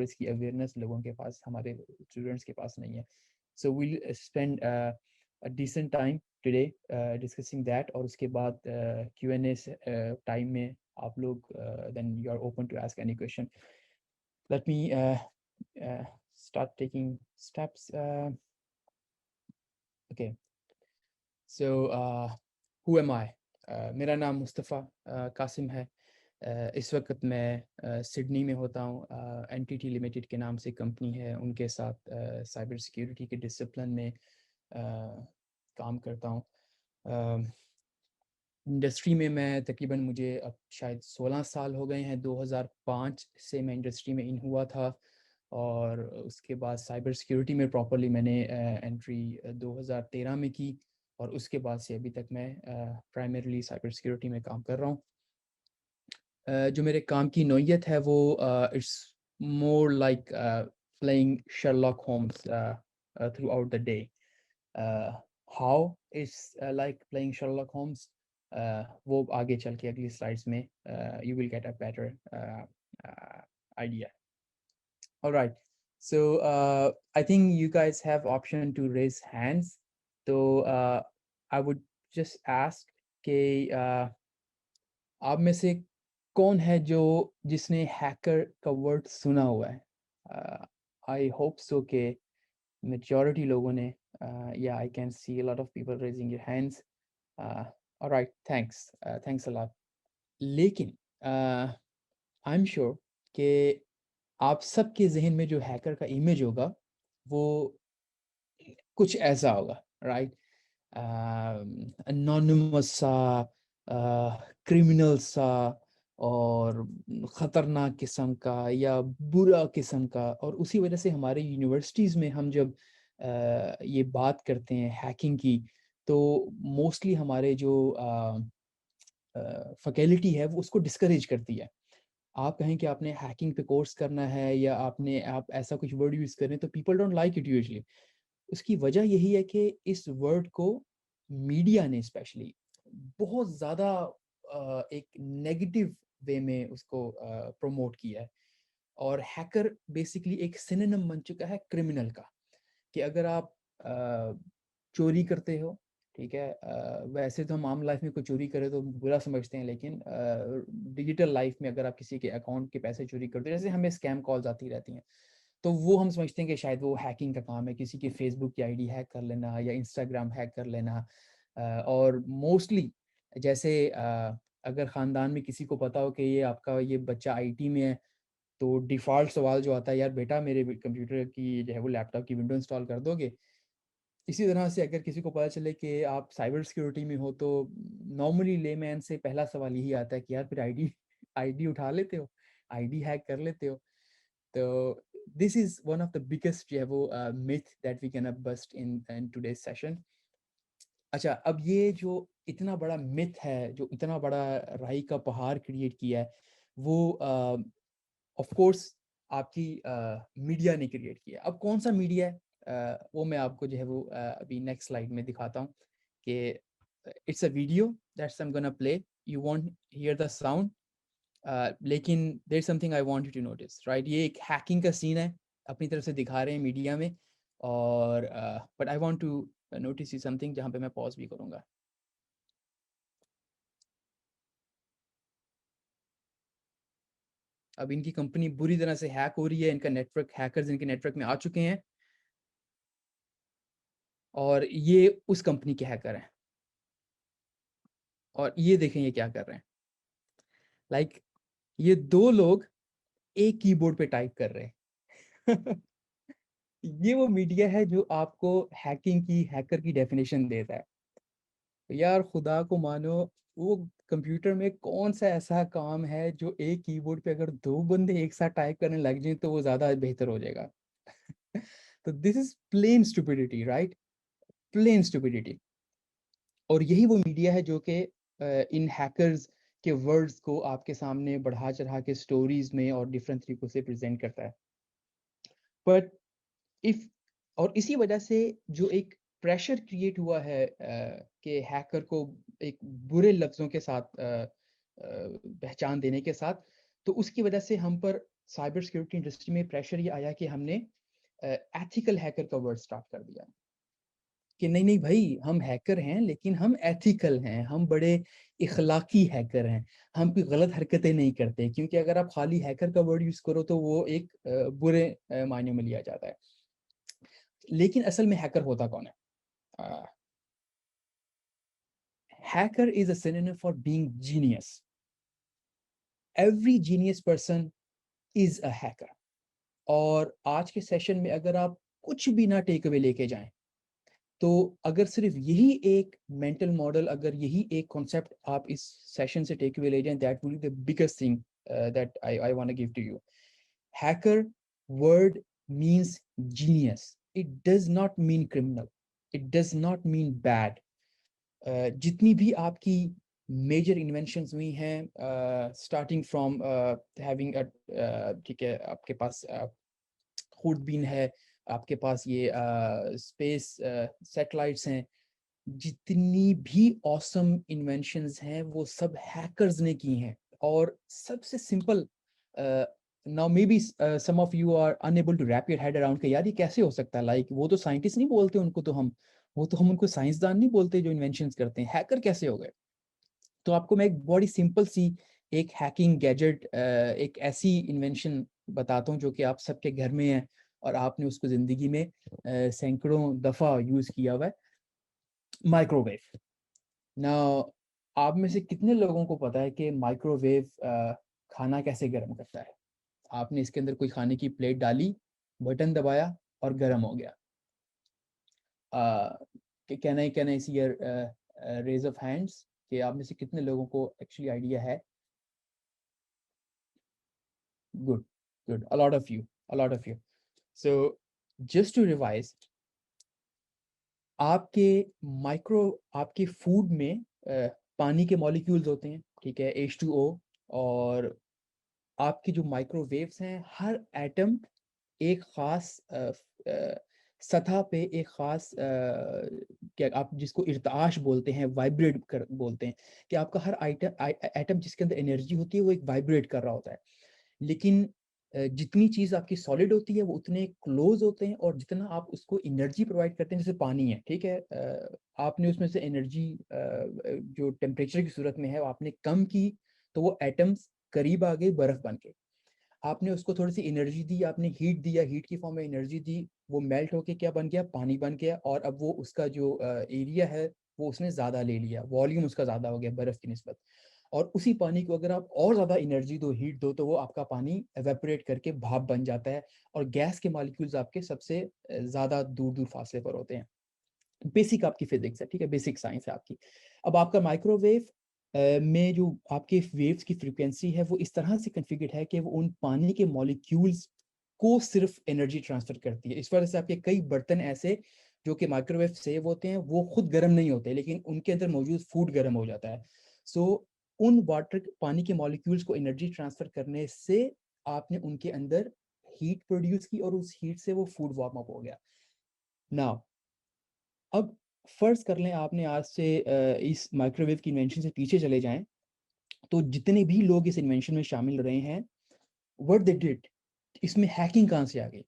इसकी अवेयरनेस लोगों के पास, हमारे स्टूडेंट्स के पास नहीं है. So we'll spend a decent time today discussing that, और उसके बाद Q&A time में आप लोग then you are open to ask any question. Let me start taking steps. Okay, so who am I? मेरा नाम मुस्तफ़ा कासिम है. इस वक्त मैं सिडनी में होता हूँ. एंटिटी लिमिटेड के नाम से कंपनी है, उनके साथ साइबर सिक्योरिटी के डिसिप्लिन में काम करता हूँ. इंडस्ट्री में मैं तकरीबन, मुझे अब शायद 16 साल हो गए हैं. 2005 से मैं इंडस्ट्री में इन हुआ था, और उसके बाद साइबर सिक्योरिटी में प्रॉपरली मैंने एंट्री 2013 में की, और उसके बाद से अभी तक मैं प्राइमरीली साइबर सिक्योरिटी में काम कर रहा हूँ. जो मेरे काम की नौइयत है वो it's more like playing Sherlock Holmes throughout the day. How it's like playing Sherlock Holmes, वो आगे चल के अगली स्लाइड्स में you will get a better idea. All right. So I think you guys have option to raise hands. So I would just ask कि आप में से कौन है जो जिसने हैकर का वर्ड सुना हुआ है? आई होप सो कि मेजॉरिटी लोगों ने. या I can see a lot of people raising your hands. Alright, thanks a lot. लेकिन आई एम श्योर कि आप सबके जहन में जो हैकर का इमेज होगा वो कुछ ऐसा होगा, राइट? अनोनिमस सा, क्रिमिनल सा, और ख़तरनाक किस्म का या बुरा किस्म का. और उसी वजह से हमारे यूनिवर्सिटीज़ में हम जब ये बात करते हैं हैकिंग की, तो मोस्टली हमारे जो फैकल्टी है वो उसको डिस्करेज करती है. आप कहें कि आपने हैकिंग पे कोर्स करना है या आप ऐसा कुछ वर्ड यूज़ करें, तो people don't like it usually. उसकी वजह यही है कि इस वर्ड को मीडिया ने स्पेशली बहुत ज़्यादा एक नेगेटिव वे में उसको प्रमोट किया है. और हैकर बेसिकली एक सिनोनिम बन चुका है क्रिमिनल का, कि अगर आप चोरी करते हो, ठीक है, वैसे तो हम आम लाइफ में कोई चोरी करे तो बुरा समझते हैं, लेकिन डिजिटल लाइफ में अगर आप किसी के अकाउंट के पैसे चोरी करते हो, जैसे हमें स्कैम कॉल्स आती रहती हैं, तो वो हम समझते हैं कि शायद वो हैकिंग का काम है, किसी की फेसबुक की आईडी हैक कर लेना या इंस्टाग्राम हैक कर लेना. और मोस्टली जैसे अगर ख़ानदान में किसी को पता हो कि ये बच्चा आईटी में है, तो डिफ़ॉल्ट सवाल जो आता है, यार बेटा मेरे कंप्यूटर की जो है वो लैपटॉप की विंडो इंस्टॉल कर दोगे? इसी तरह से अगर किसी को पता चले कि आप साइबर सिक्योरिटी में हो, तो नॉर्मली लेमैन से पहला सवाल यही आता है कि यार फिर आईडी आईडी उठा लेते हो, आईडी हैक कर लेते हो. तो this is one of the biggest जो है वो myth that we can bust in today's session. अच्छा, अब ये जो इतना बड़ा मिथ है, जो इतना बड़ा राई का पहाड़ क्रिएट किया है, वो ऑफ कोर्स आपकी मीडिया ने क्रिएट किया. अब कौन सा मीडिया है, वो मैं आपको जो है वो अभी नेक्स्ट स्लाइड में दिखाता हूँ कि it's a video that's I am gonna play. You won't hear the sound, लेकिन there is something I want you to notice, right? ये एक हैकिंग का सीन है, अपनी तरफ से दिखा रहे हैं मीडिया में. और but I want to notice you something, जहाँ पे मैं पॉज भी करूँगा. अब इनकी कंपनी बुरी तरह से हैक हो रही है, इनका नेटवर्क, हैकर्स इनके नेटवर्क में आ चुके हैं, और ये उस कंपनी के हैकर हैं. और ये देखें ये क्या कर रहे हैं. लाइक ये दो लोग एक कीबोर्ड पे टाइप कर रहे हैं. ये वो मीडिया है जो आपको हैकिंग की, हैकर की डेफिनेशन देता है. तो यार खुदा को मानो, वो कंप्यूटर में कौन सा ऐसा काम है जो एक कीबोर्ड पे अगर दो बंदे एक साथ टाइप करने लग जाएं तो वो ज़्यादा बेहतर हो जाएगा. तो this is plain stupidity, right? Plain stupidity. और यही वो मीडिया है जो कि इन हैकर्स के वर्ड्स को आपके सामने बढ़ा चढ़ा के स्टोरीज में और डिफरेंट तरीकों से प्रेजेंट करता है. बट इफ, और इसी वजह से जो एक प्रेशर क्रिएट हुआ है कि हैकर को एक बुरे लफ्ज़ों के साथ पहचान देने के साथ, तो उसकी वजह से हम पर साइबर सिक्योरिटी इंडस्ट्री में प्रेशर ये आया कि हमने एथिकल हैकर का वर्ड स्टार्ट कर दिया कि नहीं नहीं भाई, हम हैकर हैं लेकिन हम एथिकल हैं, हम बड़े इखलाकी हैकर हैं, हम कोई गलत हरकतें नहीं करते। क्योंकि अगर आप खाली हैकर का वर्ड यूज करो तो वो एक बुरे मायने में लिया जाता है। लेकिन असल में हैकर होता कौन है? Hacker is a synonym for being genius. Every genius person is a hacker. और आज के सेशन में अगर आप कुछ भी ना टेक अवे लेके जाएं, तो अगर सिर्फ यही एक मेंटल मॉडल, अगर यही एक कॉन्सेप्ट आप इस सेशन से टेक अवे ले जाएं, that will be the biggest thing that I want to give to you. Hacker word means genius, it does not mean criminal, it does not mean bad. जितनी भी आपकी major inventions हुई हैं, starting from having ठीक है, आपके पास खूर्दबीन है, आपके पास ये स्पेस सैटेलाइट्स हैं, जितनी भी ऑसम इन्वेंशंस हैं वो सब हैकर्स ने की हैं। और सबसे simple, now maybe some of you are unable to wrap your head around कि यार ये कैसे हो सकता है, लाइक वो तो साइंटिस्ट नहीं बोलते उनको, तो हम वो तो हम उनको साइंसदान नहीं बोलते जो इन्वेंशंस करते हैं, हैकर कैसे हो गए? तो आपको मैं एक बड़ी सिंपल सी एक हैकिंग गैजेट, एक ऐसी इन्वेंशन बताता हूँ जो कि आप सबके घर में है और आपने उसको ज़िंदगी में सैकड़ों दफ़ा यूज़ किया हुआ है। माइक्रोवेव। नाउ, आप में से कितने लोगों को पता है कि माइक्रोवेव खाना कैसे गर्म करता है? आपने इसके अंदर कोई खाने की प्लेट डाली, बटन दबाया और गर्म हो गया। Can I see your raise of hands कि आप में से कितने लोगों को एक्चुअली आइडिया है? Good, good. A lot of you, a lot of you. So, just to revise, आपके माइक्रो आपके फूड में पानी के मॉलिक्यूल्स होते हैं, ठीक है, H2O। और आपकी जो माइक्रोवेव्स हैं, हर एटम एक ख़ास सतह पे एक ख़ास क्या आप जिसको इर्ताश बोलते हैं, वाइब्रेट कर बोलते हैं, कि आपका हर एटम जिसके अंदर एनर्जी होती है वो एक वाइब्रेट कर रहा होता है। लेकिन जितनी चीज़ आपकी सॉलिड होती है वो उतने क्लोज होते हैं, और जितना आप उसको एनर्जी प्रोवाइड करते हैं, जैसे पानी है, ठीक है, आपने उसमें से एनर्जी जो टेम्परेचर की सूरत में है वो आपने कम की, तो वो एटम्स करीब आ गए बर्फ बन के। आपने उसको थोड़ी सी एनर्जी दी, आपने हीट दिया, हीट की फॉर्म में एनर्जी दी, वो मेल्ट होके क्या बन गया? पानी बन गया। और अब वो उसका जो एरिया है वो उसने ज़्यादा ले लिया, वॉल्यूम उसका ज़्यादा हो गया बर्फ़ की निस्बत। और उसी पानी को अगर आप और ज़्यादा एनर्जी दो, हीट दो, तो वो आपका पानी एवेपोरेट करके भाप बन जाता है। और गैस के मॉलिक्यूल्स आपके सबसे ज़्यादा दूर-दूर फासले पर होते हैं। बेसिक आपकी फिजिक्स है, ठीक है, बेसिक साइंस है आपकी। अब आपका माइक्रोवेव में जो आपके वेव्स की फ्रीक्वेंसी है वो इस तरह से कॉन्फ़िगर्ड है कि वो उन पानी के मॉलिक्यूल्स को सिर्फ एनर्जी ट्रांसफ़र करती है। इस वजह से आपके कई बर्तन ऐसे जो कि माइक्रोवेव सेव होते हैं, वो खुद गर्म नहीं होते, लेकिन उनके अंदर मौजूद फूड गर्म हो जाता है। सो उन वाटर पानी के मॉलिक्यूल्स को एनर्जी ट्रांसफ़र करने से आपने उनके अंदर हीट प्रोड्यूस की, और उस हीट से वो फूड वार्म अप हो गया। नाउ, अब फ़र्ज़ कर लें आपने आज से इस माइक्रोवेव की इन्वेंशन से पीछे चले जाएँ, तो जितने भी लोग इस इन्वेंशन में शामिल रहे हैं, व्हाट दे डिड, इसमें हैकिंग कहाँ से आ गई?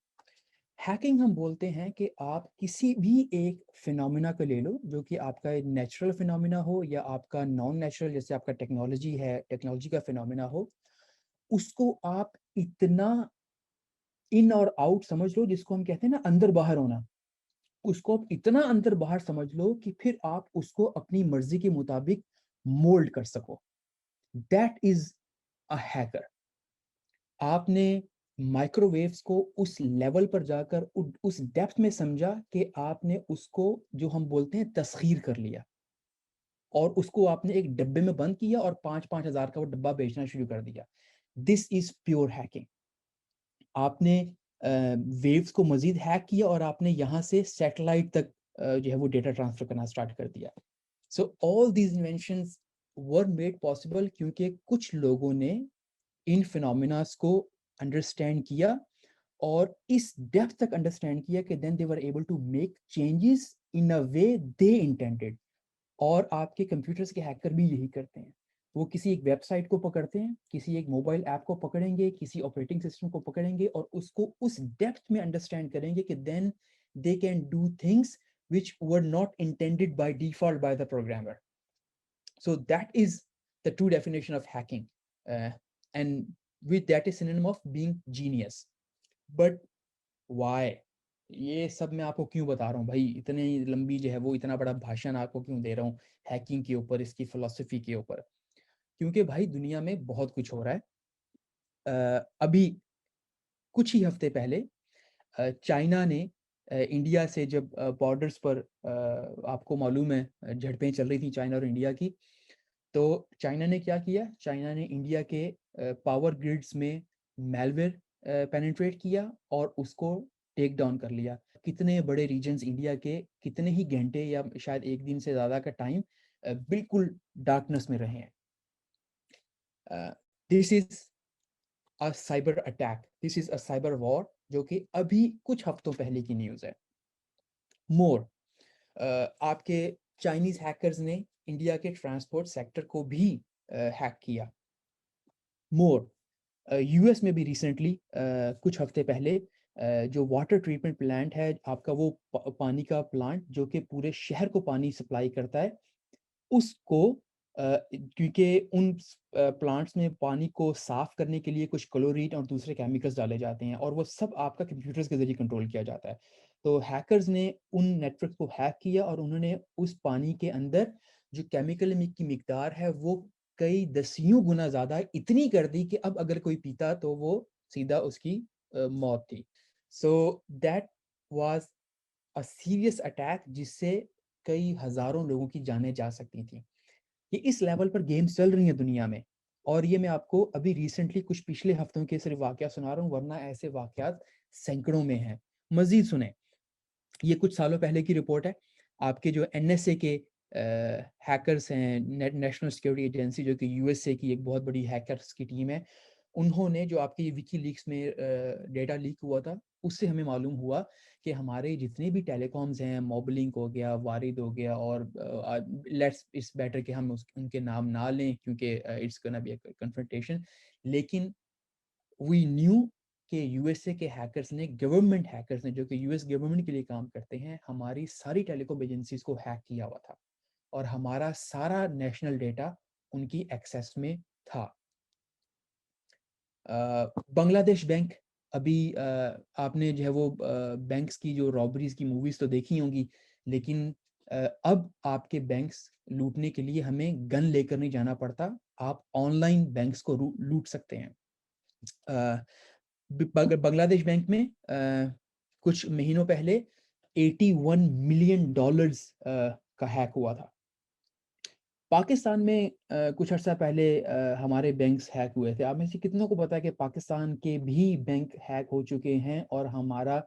हैकिंग हम बोलते हैं कि आप किसी भी एक फिनोमेना को ले लो, जो कि आपका एक नेचुरल फिनोमेना हो या आपका नॉन नेचुरल, जैसे आपका टेक्नोलॉजी है, टेक्नोलॉजी का फिनोमेना हो, उसको आप इतना इन और आउट समझ लो, जिसको हम कहते हैं ना अंदर-बाहर होना। उसको आप इतना अंदर-बाहर समझ लो कि फिर आप उसको अपनी मर्ज़ी के मुताबिक मोल्ड कर सको। That is a hacker. आपने माइक्रोवेव्स को उस लेवल पर जाकर उस डेप्थ में समझा कि आपने उसको, जो हम बोलते हैं, तस्ख़ीर कर लिया, और उसको आपने एक डिब्बे में बंद किया और 5-5 हज़ार का वो डिब्बा बेचना शुरू कर दिया। This is pure hacking. आपने वेव्स को मज़ीद हैक किया और आपने यहाँ से सैटेलाइट तक जो है वो डेटा ट्रांसफ़र करना स्टार्ट कर दिया। So all these inventions were made possible क्योंकि कुछ लोगों ने इन फिनोमेनास को अंडरस्टैंड किया, और इस डेप्थ तक अंडरस्टैंड किया कि then they were able to make changes in a way they intended. और आपके कंप्यूटर्स के हैकर भी यही करते हैं। वो किसी एक वेबसाइट को पकड़ते हैं, किसी एक मोबाइल ऐप को पकड़ेंगे, किसी ऑपरेटिंग सिस्टम को पकड़ेंगे और उसको उस डेप्थ में अंडरस्टैंड करेंगे कि then they can do things which were not intended by default by the programmer. So that is the true definition of hacking. And with that is synonym of being genius. But why? ये सब मैं आपको क्यों बता रहा हूँ भाई, इतनी लंबी जो है वो इतना बड़ा भाषण आपको क्यों दे रहा हूँ हैकिंग के ऊपर, इसकी फिलॉसफी के ऊपर? क्योंकि भाई दुनिया में बहुत कुछ हो रहा है। अभी कुछ ही हफ्ते पहले चाइना ने इंडिया से जब बॉर्डर्स पर आपको मालूम है झड़पें चल रही थी चाइना और इंडिया की, तो चाइना ने क्या किया? चाइना ने इंडिया के पावर ग्रिड्स में मैलवेयर पेनिट्रेट किया और उसको टेक डाउन कर लिया। कितने बड़े रीजन्स इंडिया के कितने ही घंटे या शायद 1 दिन से ज़्यादा का टाइम बिल्कुल डार्कनेस में रहे हैं। This is a cyber attack, this is a cyber war, जो कि अभी कुछ हफ्तों पहले की न्यूज़ है। मोर आपके चाइनीज़ हैकर्स ने इंडिया के ट्रांसपोर्ट सेक्टर को भी हैक किया। मोर यूएस में भी रिसेंटली कुछ हफ्ते पहले जो वाटर ट्रीटमेंट प्लांट है आपका, वो पानी का प्लांट जो कि पूरे शहर को पानी सप्लाई करता है, उसको क्योंकि उन प्लांट्स में पानी को साफ करने के लिए कुछ क्लोरीन और दूसरे केमिकल्स डाले जाते हैं और वो सब आपका कंप्यूटर्स के ज़रिए कंट्रोल किया जाता है। तो हैकर्स ने उन नेटवर्क को हैक किया और उन्होंने उस पानी के अंदर जो केमिकल की मिकदार है वो कई दसियों गुना ज़्यादा इतनी कर दी कि अब अगर कोई पीता तो वो सीधा उसकी मौत थी। So that was a serious attack जिससे कई हज़ारों लोगों की जानें जा सकती थी। ये इस लेवल पर गेम्स चल रही हैं दुनिया में और ये मैं आपको अभी रिसेंटली कुछ पिछले हफ्तों के सिर्फ वाकया सुना रहा हूँ, वरना ऐसे वाकयात सैकड़ों में हैं। मज़ीद सुनें, ये कुछ सालों पहले की रिपोर्ट है। आपके जो एनएसए के हैकर्स हैं, नेशनल सिक्योरिटी एजेंसी, जो कि यूएसए की एक बहुत बड़ी हैकर्स की टीम है, उन्होंने जो आपके ये विकीलीक्स में डेटा लीक हुआ था, उससे हमें मालूम हुआ कि हमारे जितने भी टेलीकॉम्स हैं, मोबलिंक हो गया, वारिद हो गया और लेट्स इट्स बेटर कि हम उनके नाम ना लें क्योंकि it's gonna be a confrontation. लेकिन वी न्यू कि यूएसए के हैकर्स ने, गवर्नमेंट हैकर्स ने, जो कि यूएस गवर्नमेंट के लिए काम करते हैं, हमारी सारी टेलीकॉम एजेंसीज को हैक किया हुआ था और हमारा सारा नेशनल डेटा उनकी एक्सेस में था। बांग्लादेश बैंक, अभी आपने जो है वो बैंक्स की जो रॉबरीज की मूवीज तो देखी होंगी, लेकिन अब आपके बैंक्स लूटने के लिए हमें गन लेकर नहीं जाना पड़ता, आप ऑनलाइन बैंक्स को लूट सकते हैं। बांग्लादेश बैंक में कुछ महीनों पहले $81 मिलियन का हैक हुआ था। पाकिस्तान में कुछ अर्सा पहले हमारे बैंक्स हैक हुए थे। आप में से कितनों को पता है कि पाकिस्तान के भी बैंक हैक हो चुके हैं और हमारा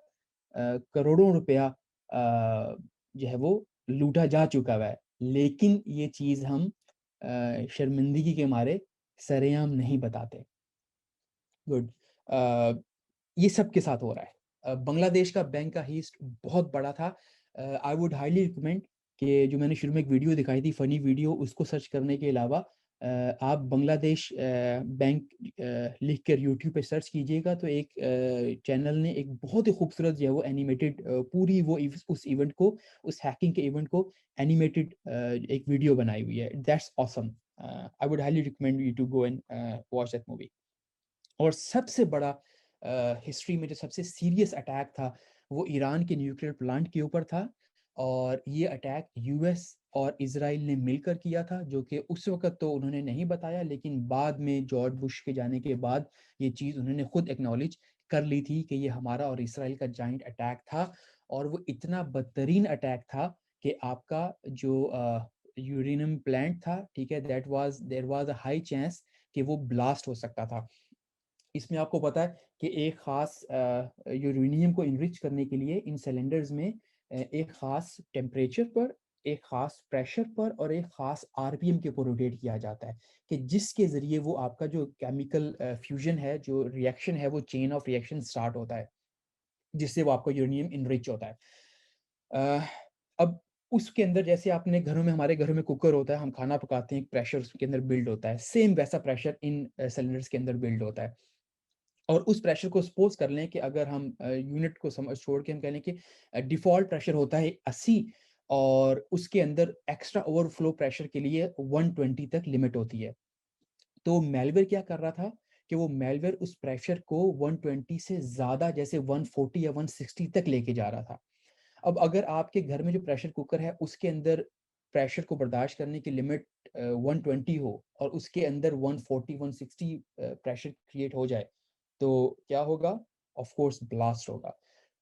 करोड़ों रुपया जो है वो लूटा जा चुका हुआ है। लेकिन ये चीज़ हम शर्मिंदगी के मारे सरेआम नहीं बताते। गुड। ये सबके साथ हो रहा है। बांग्लादेश का बैंक का हीस्ट बहुत बड़ा था। आई वुड हाइली रिकमेंड कि जो मैंने शुरू में एक वीडियो दिखाई थी, फ़नी वीडियो, उसको सर्च करने के अलावा आप बांग्लादेश बैंक लिख कर यूट्यूब पे सर्च कीजिएगा तो एक चैनल ने एक बहुत ही खूबसूरत जो है वो एनिमेटेड पूरी वो उस इवेंट को, उस हैकिंग के इवेंट को एनिमेटेड एक वीडियो बनाई हुई है। That's awesome. I would highly recommend you to go and watch that movie. और सबसे बड़ा हिस्ट्री में जो सबसे सीरियस अटैक था वो ईरान के न्यूक्लियर प्लांट के ऊपर था और ये अटैक यूएस और इजराइल ने मिलकर किया था, जो कि उस वक्त तो उन्होंने नहीं बताया, लेकिन बाद में जॉर्ज बुश के जाने के बाद ये चीज़ उन्होंने खुद एक्नॉलेज कर ली थी कि ये हमारा और इसराइल का जॉइंट अटैक था। और वो इतना बदतरीन अटैक था कि आपका जो यूरेनियम प्लांट था, ठीक है, there was a high chance कि वो ब्लास्ट हो सकता था। इसमें आपको पता है कि एक ख़ास यूरेनियम को इनरिच करने के लिए इन सिलेंडर्स में एक ख़ास टेम्परेचर पर, एक ख़ास प्रेशर पर और एक ख़ास आरपीएम के ऊपर रोटेट किया जाता है कि जिसके ज़रिए वो आपका जो केमिकल फ्यूजन है, जो रिएक्शन है, वो चेन ऑफ रिएक्शन स्टार्ट होता है, जिससे वो आपका यूरेनियम इनरिच होता है। अब उसके अंदर जैसे आपने घरों में, हमारे घरों में कुकर होता है, हम खाना पकाते हैं, एक प्रेशर उसके अंदर बिल्ड होता है, सेम वैसा प्रेशर इन सिलेंडर्स के अंदर बिल्ड होता है। और उस प्रेशर को सपोज़ कर लें कि अगर हम यूनिट को समझ छोड़ के हम कह लें कि डिफ़ॉल्ट प्रेशर होता है 80 और उसके अंदर एक्स्ट्रा ओवरफ्लो प्रेशर के लिए 120 तक लिमिट होती है। तो मैलवेयर क्या कर रहा था कि वो मैलवेयर उस प्रेशर को 120 से ज़्यादा जैसे 140 या 160 तक लेके जा रहा था। अब अगर आपके घर में जो प्रेशर कुकर है उसके अंदर प्रेशर को बर्दाश्त करने की लिमिट 120 हो और उसके अंदर 140 160 प्रेशर क्रिएट हो जाए, तो क्या होगा? ऑफ कोर्स ब्लास्ट होगा।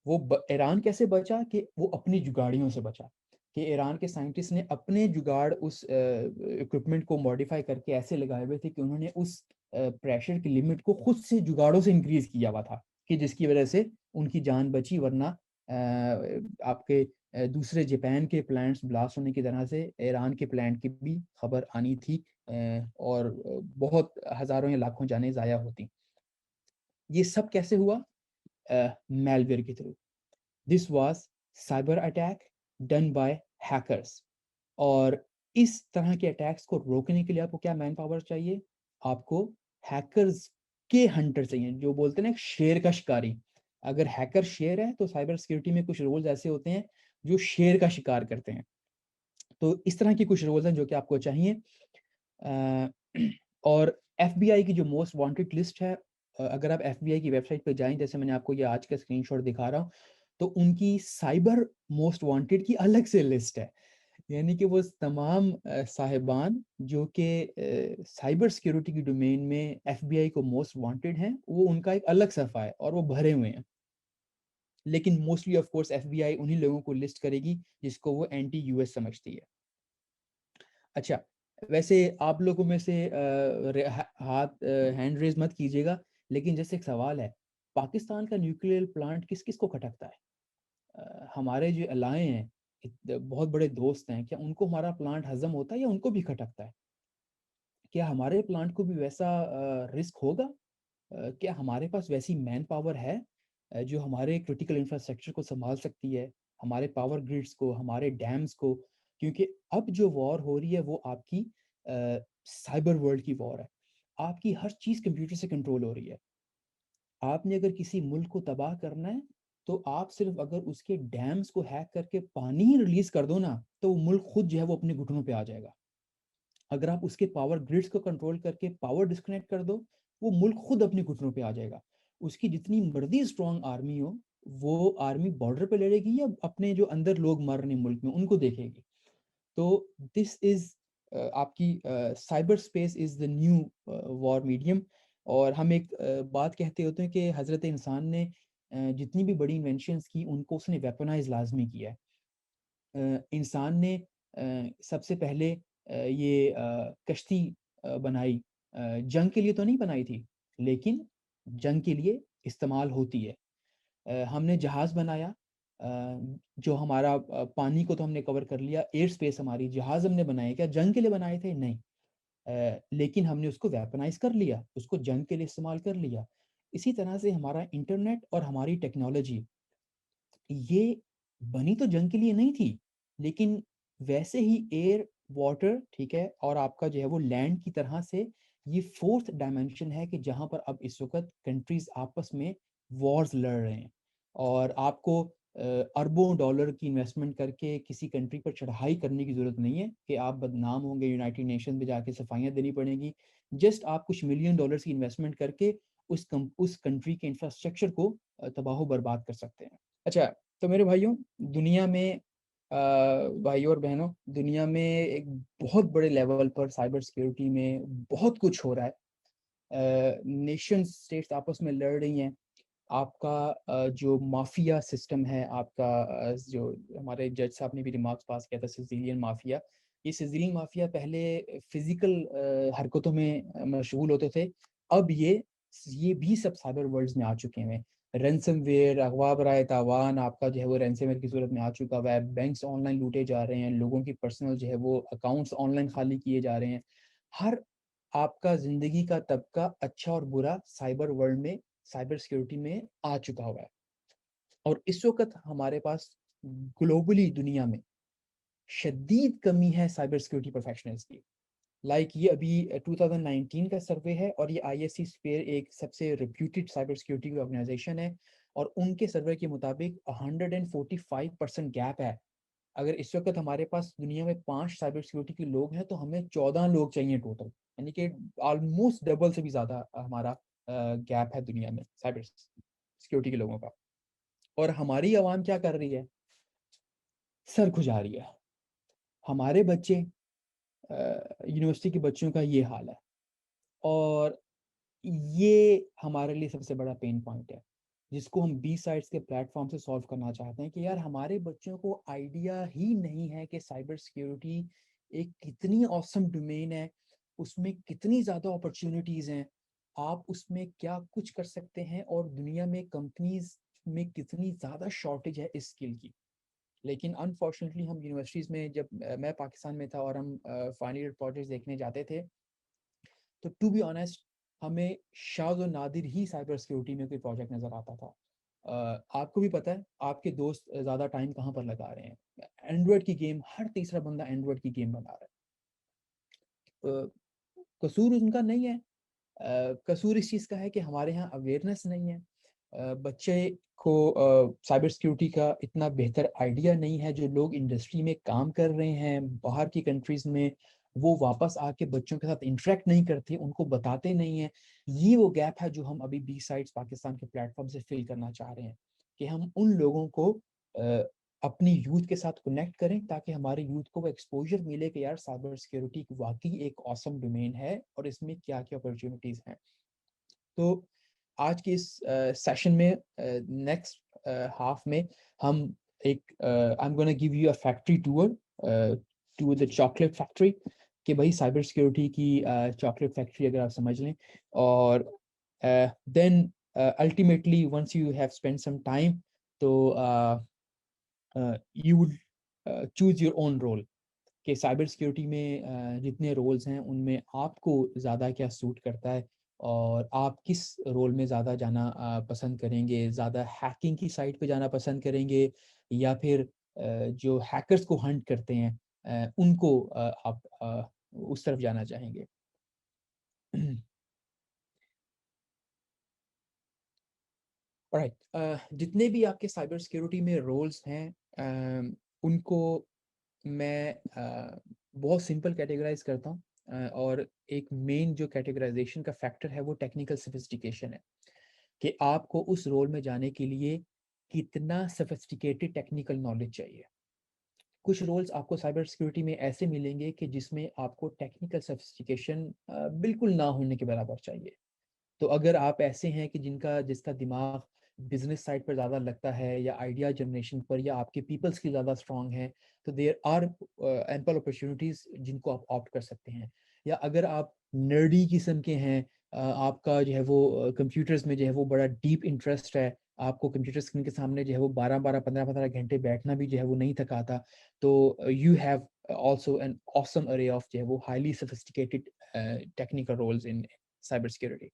वो ईरान कैसे बचा कि वो अपनी जुगाड़ियों से बचा, कि ईरान के साइंटिस्ट ने अपने जुगाड़ उस इक्विपमेंट को मॉडिफाई करके ऐसे लगाए हुए थे कि उन्होंने उस प्रेशर की लिमिट को खुद से जुगाड़ों से इंक्रीज़ किया हुआ था, कि जिसकी वजह से उनकी जान बची, वरना आपके दूसरे जापान के प्लांट्स ब्लास्ट होने की तरह से ईरान के प्लांट की भी खबर आनी थी, और बहुत हज़ारों या लाखों जानें ज़ाया होती। ये सब कैसे हुआ? malware के through. This was cyber attack done by hackers. और इस तरह के अटैक्स को रोकने के लिए आपको क्या मैन पावर चाहिए? आपको हैकर्स के हंटर चाहिए, जो बोलते हैं ना एक शेर का शिकारी। अगर हैकर शेर है तो साइबर सिक्योरिटी में कुछ रोल्स ऐसे होते हैं जो शेर का शिकार करते हैं। तो इस तरह की कुछ रोल्स हैं जो कि आपको चाहिए। अ, और एफबीआई की जो मोस्ट वांटेड लिस्ट है, अगर आप एफबीआई की वेबसाइट पे जाएँ, जैसे मैंने आपको ये आज का स्क्रीनशॉट दिखा रहा हूँ, तो उनकी साइबर मोस्ट वांटेड की अलग से लिस्ट है। यानी कि वो तमाम साहिबान जो कि साइबर सिक्योरिटी की डोमेन में एफबीआई को मोस्ट वांटेड हैं, वो उनका एक अलग सफ़ा है और वो भरे हुए हैं। लेकिन मोस्टली ऑफ कोर्स एफबीआई उन्हीं लोगों को लिस्ट करेगी जिसको वो एंटी यूएस समझती है। अच्छा, वैसे आप लोगों में से हैंड रेज़ मत कीजिएगा, लेकिन जैसे एक सवाल है, पाकिस्तान का न्यूक्लियर प्लांट किस-किस को खटकता है? हमारे जो अलाए हैं, बहुत बड़े दोस्त हैं, क्या उनको हमारा प्लांट हज़म होता है या उनको भी खटकता है? क्या हमारे प्लांट को भी वैसा रिस्क होगा? क्या हमारे पास वैसी मैन पावर है जो हमारे क्रिटिकल इंफ्रास्ट्रक्चर को सँभाल सकती है, हमारे पावर ग्रिड्स को, हमारे डैम्स को? क्योंकि अब जो वॉर हो रही है वो आपकी साइबर वर्ल्ड की वॉर है। आपकी हर चीज़ कंप्यूटर से कंट्रोल हो रही है। आपने अगर किसी मुल्क को तबाह करना है, तो आप सिर्फ़ अगर उसके डैम्स को हैक करके पानी ही रिलीज़ कर दो ना, तो वो मुल्क खुद जो है वो अपने घुटनों पे आ जाएगा। अगर आप उसके पावर ग्रिड्स को कंट्रोल करके पावर डिस्कनेक्ट कर दो, वो मुल्क खुद अपने घुटनों पे आ जाएगा। उसकी जितनी मर्ज़ी स्ट्रॉन्ग आर्मी हो, वो आर्मी बॉर्डर पे लड़ेगी या अपने जो अंदर लोग मर रहे हैं मुल्क में, उनको देखेगी। तो दिस इज़ आपकी cyber space is the new war medium. और हम एक बात कहते होते हैं कि हज़रत इंसान ने जितनी भी बड़ी इन्वेंशंस की, उनको उसने वेपनाइज़ लाज़मी किया है। इंसान ने सबसे पहले ये कश्ती बनाई, जंग के लिए तो नहीं बनाई थी, लेकिन जंग के लिए इस्तेमाल होती है। हमने जहाज़ बनाया, जो हमारा पानी को तो हमने कवर कर लिया, एयर स्पेस हमारी, जहाज़ हमने बनाए, क्या जंग के लिए बनाए थे? नहीं। लेकिन हमने उसको वेपनाइज़ कर लिया, उसको जंग के लिए इस्तेमाल कर लिया। इसी तरह से हमारा इंटरनेट और हमारी टेक्नोलॉजी, ये बनी तो जंग के लिए नहीं थी, लेकिन वैसे ही एयर, वाटर, ठीक है? और आपका जो है वो लैंड की तरह से ये 4th डायमेंशन है कि जहाँ पर अब इस वक़्त कंट्रीज़ आपस में वॉर्स लड़ रहे हैं। और आपको अरबों डॉलर की इन्वेस्टमेंट करके किसी कंट्री पर चढ़ाई करने की ज़रूरत नहीं है कि आप बदनाम होंगे, यूनाइटेड नेशन में जाके सफाइयाँ देनी पड़ेंगी। जस्ट आप कुछ मिलियन डॉलर्स की इन्वेस्टमेंट करके उस कंट्री के इंफ्रास्ट्रक्चर को तबाह-ओ-बर्बाद कर सकते हैं। अच्छा, तो मेरे भाइयों, दुनिया में भाइयों और बहनों, दुनिया में एक बहुत बड़े लेवल पर साइबर सिक्योरिटी में बहुत कुछ हो रहा है। नेशन स्टेट्स आपस में लड़ रही हैं। आपका जो माफिया सिस्टम है, आपका जो हमारे जज साहब ने भी रिमार्क्स पास किया था, सिसिलियन माफिया। ये सिसिलियन माफिया पहले फिजिकल हरकतों में मशगूल होते थे। अब ये भी सब साइबर वर्ल्ड्स में आ चुके हैं। रैनसमवेयर, अगवा बराए तावान, आपका जो है वो रैनसमवेयर की सूरत में आ चुका हुआ है। बैंक्स ऑनलाइन लूटे जा रहे हैं, लोगों की पर्सनल जो है वो अकाउंट्स ऑनलाइन खाली किए जा रहे हैं। हर आपका ज़िंदगी का तबका, अच्छा और बुरा, साइबर वर्ल्ड में, साइबर सिक्योरिटी में आ चुका हुआ है। और इस वक़्त हमारे पास ग्लोबली दुनिया में शदीद कमी है साइबर सिक्योरिटी प्रोफेशनल्स की। ये अभी 2019 का सर्वे है, और ये ISC स्पेयर एक सबसे रिप्यूटेड साइबर सिक्योरिटी ऑर्गेनाइजेशन है, और उनके सर्वे के मुताबिक 145% गैप है। अगर इस वक्त हमारे पास दुनिया में 5 साइबर सिक्योरिटी के लोग हैं, तो हमें 14 लोग चाहिए टोटल, यानी कि ऑलमोस्ट डबल से भी ज़्यादा हमारा गैप है दुनिया में साइबर सिक्योरिटी के लोगों का। और हमारी आवाम क्या कर रही है? सर खुजा रही है। हमारे बच्चे, यूनिवर्सिटी के बच्चों का ये हाल है, और ये हमारे लिए सबसे बड़ा पेन पॉइंट है, जिसको हम बी साइड्स के प्लेटफॉर्म से सॉल्व करना चाहते हैं कि यार हमारे बच्चों को आइडिया ही नहीं है कि साइबर सिक्योरिटी एक कितनी ऑसम डोमेन है, उसमें कितनी ज़्यादा अपॉर्चुनिटीज़ हैं, आप उसमें क्या कुछ कर सकते हैं, और दुनिया में कंपनीज में कितनी ज़्यादा शॉर्टेज है इस स्किल की। लेकिन अनफॉर्चुनेटली हम यूनिवर्सिटीज़ में, जब मैं पाकिस्तान में था और हम फाइनल ईयर प्रोजेक्ट्स देखने जाते थे, तो टू बी ऑनेस्ट हमें शाज़ और नादिर ही साइबर सिक्योरिटी में कोई प्रोजेक्ट नज़र आता था। आपको भी पता है आपके दोस्त ज़्यादा टाइम कहाँ पर लगा रहे हैं, एंड्रॉयड की गेम, हर तीसरा बंदा एंड्रॉयड की गेम बना रहा है। कसूर उनका नहीं है, कसूर इस चीज़ का है कि हमारे यहाँ अवेयरनेस नहीं है। बच्चे को साइबर सिक्योरिटी का इतना बेहतर आइडिया नहीं है। जो लोग इंडस्ट्री में काम कर रहे हैं बाहर की कंट्रीज़ में, वो वापस आके बच्चों के साथ इंटरेक्ट नहीं करते, उनको बताते नहीं हैं। ये वो गैप है जो हम अभी बी साइड्स पाकिस्तान के प्लेटफॉर्म से फिल करना चाह रहे हैं, कि हम उन लोगों को अपनी यूथ के साथ कनेक्ट करें, ताकि हमारे यूथ को वो एक्सपोजर मिले कि यार साइबर सिक्योरिटी वाकई एक ऑसम डोमेन है, और इसमें क्या क्या अपॉर्चुनिटीज़ हैं। तो आज के इस सेशन में, नेक्स्ट हाफ में, हम एक, I am gonna give you a factory tour to the chocolate factory, कि भाई साइबर सिक्योरिटी की चॉकलेट फैक्ट्री अगर आप समझ लें, और then ultimately once you have spend some time, तो you would choose your own role, कि साइबर सिक्योरिटी में जितने रोल्स हैं उनमें आपको ज़्यादा क्या सूट करता है, और आप किस रोल में ज़्यादा जाना पसंद करेंगे, ज़्यादा हैकिंग की साइड पे जाना पसंद करेंगे, या फिर जो हैकर्स को हंट करते हैं उनको आप उस तरफ जाना चाहेंगे। ऑलराइट, जितने भी आपके साइबर सिक्योरिटी में रोल्स हैं, उनको मैं बहुत सिंपल कैटेगराइज करता हूँ, और एक मेन जो कैटेगराइजेशन का फैक्टर है वो टेक्निकल सोफिस्टिकेशन है, कि आपको उस रोल में जाने के लिए कितना सोफिस्टिकेटेड टेक्निकल नॉलेज चाहिए। कुछ रोल्स आपको साइबर सिक्योरिटी में ऐसे मिलेंगे कि जिसमें आपको टेक्निकल सोफिस्टिकेशन बिल्कुल ना होने के बराबर चाहिए। तो अगर आप ऐसे हैं कि जिसका दिमाग बिजनेस साइड पर ज़्यादा लगता है, या आइडिया जनरेशन पर, या आपके पीपल स्किल ज़्यादा स्ट्रांग है, तो देयर आर एम्पल अपॉर्चुनिटीज़ जिनको आप ऑप्ट कर सकते हैं। या अगर आप नर्डी किस्म के हैं, आपका जो है वो कंप्यूटर्स में जो है वो बड़ा डीप इंटरेस्ट है, आपको कंप्यूटर स्क्रीन के सामने जो है वो 12-12 15-15 घंटे बैठना भी जो है वो नहीं थकाता, तो you have also an awesome array of जो है वो highly sophisticated technical roles in cyber security.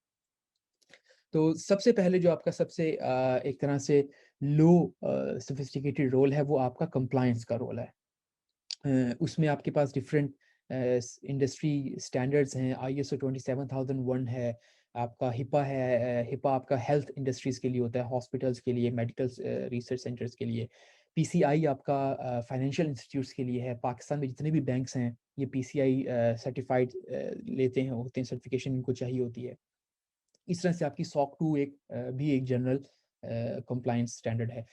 तो सबसे पहले जो आपका सबसे एक तरह से लो सोफिस्टिकेटेड रोल है, वो आपका कंप्लायंस का रोल है। उसमें आपके पास डिफरेंट इंडस्ट्री स्टैंडर्ड्स हैं। ISO 27001 है, आपका हिपा है। हिपा आपका हेल्थ इंडस्ट्रीज़ के लिए होता है, हॉस्पिटल्स के लिए, मेडिकल रिसर्च सेंटर्स के लिए। PCI आपका फाइनेंशियल इंस्टीट्यूट्स के लिए है। पाकिस्तान में जितने भी बैंक्स हैं ये PCI सर्टिफाइड लेते हैं, होते हैं, सर्टिफिकेशन इनको चाहिए होती है। इस तरह से आपकी सॉक 2 भी एक जनरल कंप्लायंस स्टैंडर्ड है।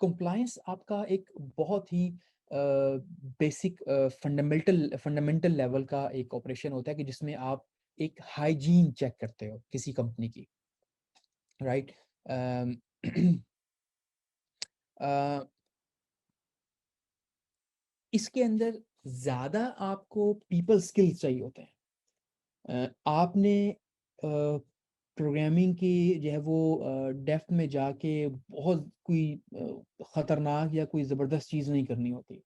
कंप्लायंस आपका एक बहुत ही बेसिक फंडामेंटल फंडामेंटल लेवल का एक ऑपरेशन होता है, कि जिसमें आप एक हाइजीन चेक करते हो किसी कंपनी की, राइट। इसके अंदर ज़्यादा आपको पीपल स्किल्स चाहिए होते हैं। आपने प्रोग्रामिंग की जो है वो डेप्थ में जाके बहुत कोई ख़तरनाक या कोई ज़बरदस्त चीज़ नहीं करनी होती,